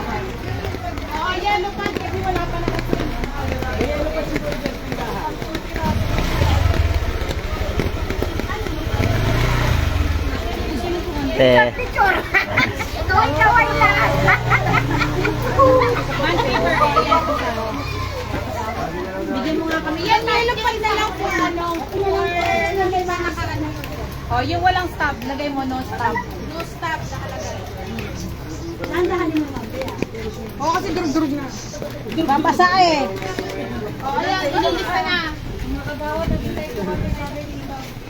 Oo, yellow pad kasi wala pa naman sila. picture. Kaway-kaway lang. Bank paper, ayan. Bigyan mo nga kami. Yan, yellow pad na lang po. Ano? Oh, yung walang stop, lagay mo no stop. No stop, nakalagay. Nandahanin mo lang. Oo, kasi durug-durug na. Babasa eh. Oo, ayan, ililista na.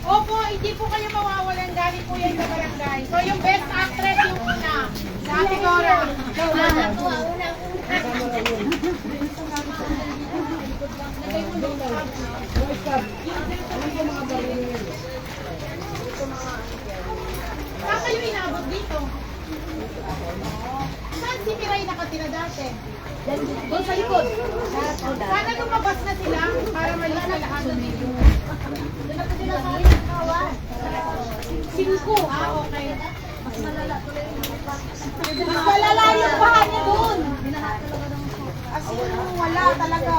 Opo, hindi po kayo mawawalan. Galing po yan sa barangay. So, yung best actress yung una. Sa Ate Cora. Saka ay nakatira dati. Doon sa likod. Sana lumabas na sila para malis na lahat ng video. Doon na po sila sa kawan. 5. Okay. Mas malala tuloy yung lupa. Mas malala yung bahay niya doon. As in, wala talaga.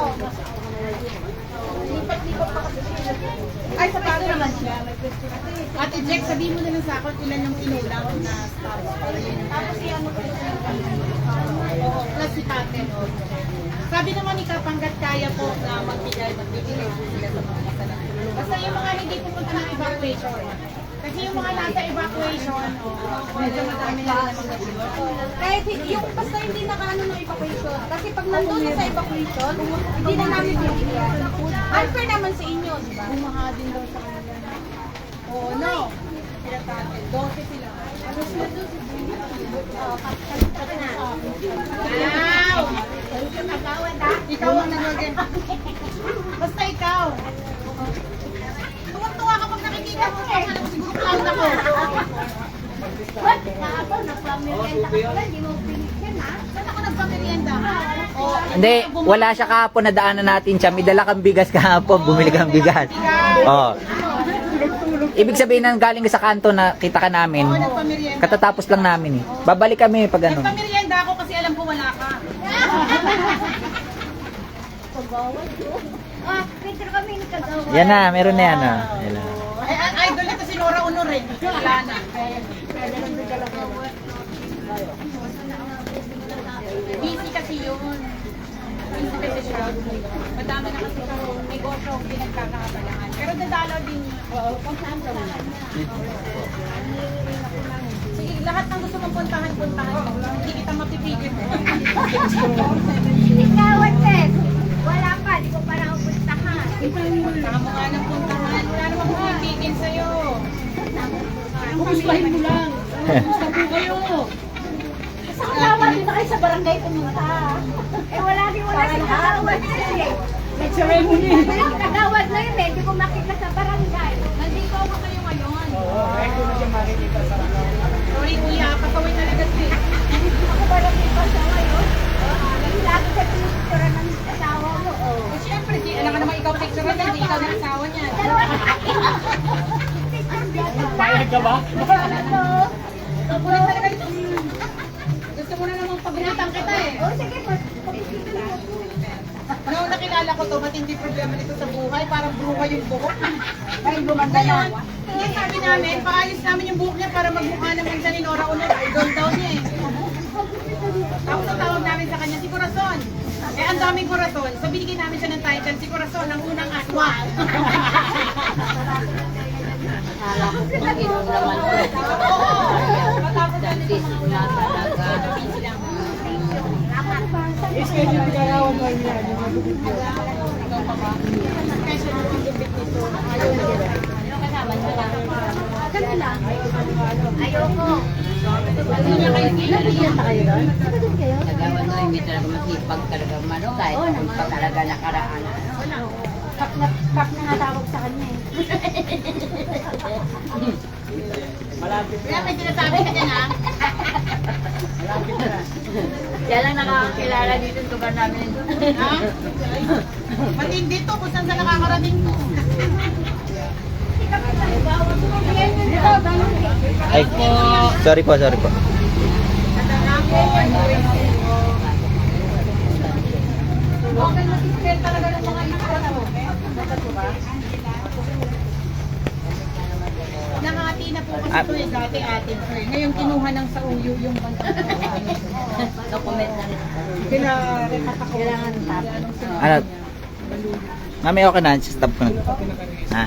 Lipat-lipat pa kasi siya. Ay, sa pwesto naman siya. Ate Jack, sabihin mo na lang sa akin ilan yung kinulang na stars. Tapos yan mo oo, plus si Tate. Sabi naman ni Kapanggat kaya po na magbigay po sila sa mga nasa ng tulong. Basta yung mga hindi pupunta ng evacuation. Kasi yung mga nasa evacuation, medyo madami na rin naman nag-tulong. Kahit yung basta hindi nakaano ng evacuation. Kasi pag nandun na sa evacuation, hindi na namin bibigyan. Unfair naman sa inyo, di ba? Bumaha din daw sa kanila. Oo, no. Sila Tate, 12 sila. Ano sila doon? Wow! Ikaw ang nagagay. Basta ikaw. Tuwang-tuwa kapag nakikita mo. Ano ko siguro clown ako. Saan ako nagpamerienda? Hindi, wala siya kahapon na daanan natin siya. May dala kang bigas kahapon, bumili kang bigas. Oh. Ibig sabihin na galing ka sa kanto na kita ka namin. Oo, nagpamerienda. Katatapos lang namin eh. Babalik kami pag ano. Nagpamerienda ako kasi alam ko wala ka. Picture kami ni Kagawa. Yan na, meron na yan. Ah. Yan na. Ay, idol ito si Nora Honor eh. Wala na. Busy kasi yun. Busy kasi siya. Madami na kasi sa negosyo pinagkakabalangan. Pero dadalaw din niya. Kung saan ka na. Sige, lahat ng gusto mong puntahan mo. Hindi kita mapipigil. Ikawan, Tess. Wala pa, di ko pa na upuntahan. Puntahan mo nga ng puntahan. Wala naman pumipigil sa'yo. Kumustahin mo lang. Kumusta po kayo? Sa kagawa, dito kayo sa barangay pumunta. Wala si Kagawad kasi. Nag-ceremony. Walang Kagawad na yun eh, di ko makita sa barangay. Nandito ako kayo ngayon. Sorry kuya, pasaway talaga siya. Ako ba lang iba sa ngayon? Lagi sa pinictura ng asawa mo. Eh, siyempre, alam ka naman ikaw picture na, hindi ikaw ng asawa niya. Payag ka ba? Kapulit talaga ito. Gusto mo na namang pagalitan kita eh. O sige, Noong nakilala ko to, matindi problema dito sa buhay, parang buhay yung buhok. ay gumanda na. Ngayon, hindi sabi namin, paayos namin yung buhok niya para magmukha naman siya ni Nora Honor. Idol daw niya eh. Tapos ang tawag namin sa kanya, si Corazon. Eh, ang daming Corazon. So, binigyan namin siya ng title, si Corazon, ang unang aswa. I-schedule ka raw mo yan. Ayoko. Nagawa na hindi talaga masipag talaga mano kahit kung pa talaga nakaraan. Kap na natawag sa kanya eh. Kaya may sinasabi ka dyan ha? Siya lang nakakakilala dito sa lugar namin. Ha? Matindi to, kung saan sa nakakarating to. Ay, sorry po, sorry po. Okay, mag-spell talaga ng mga ito. Nakati na po kasi ito eh, dati atin to eh. Ngayon kinuha ng sa uyo yung banda. Document na rin. Kailangan tap. Ano? Mami, okay na. Stop ko na. Ha?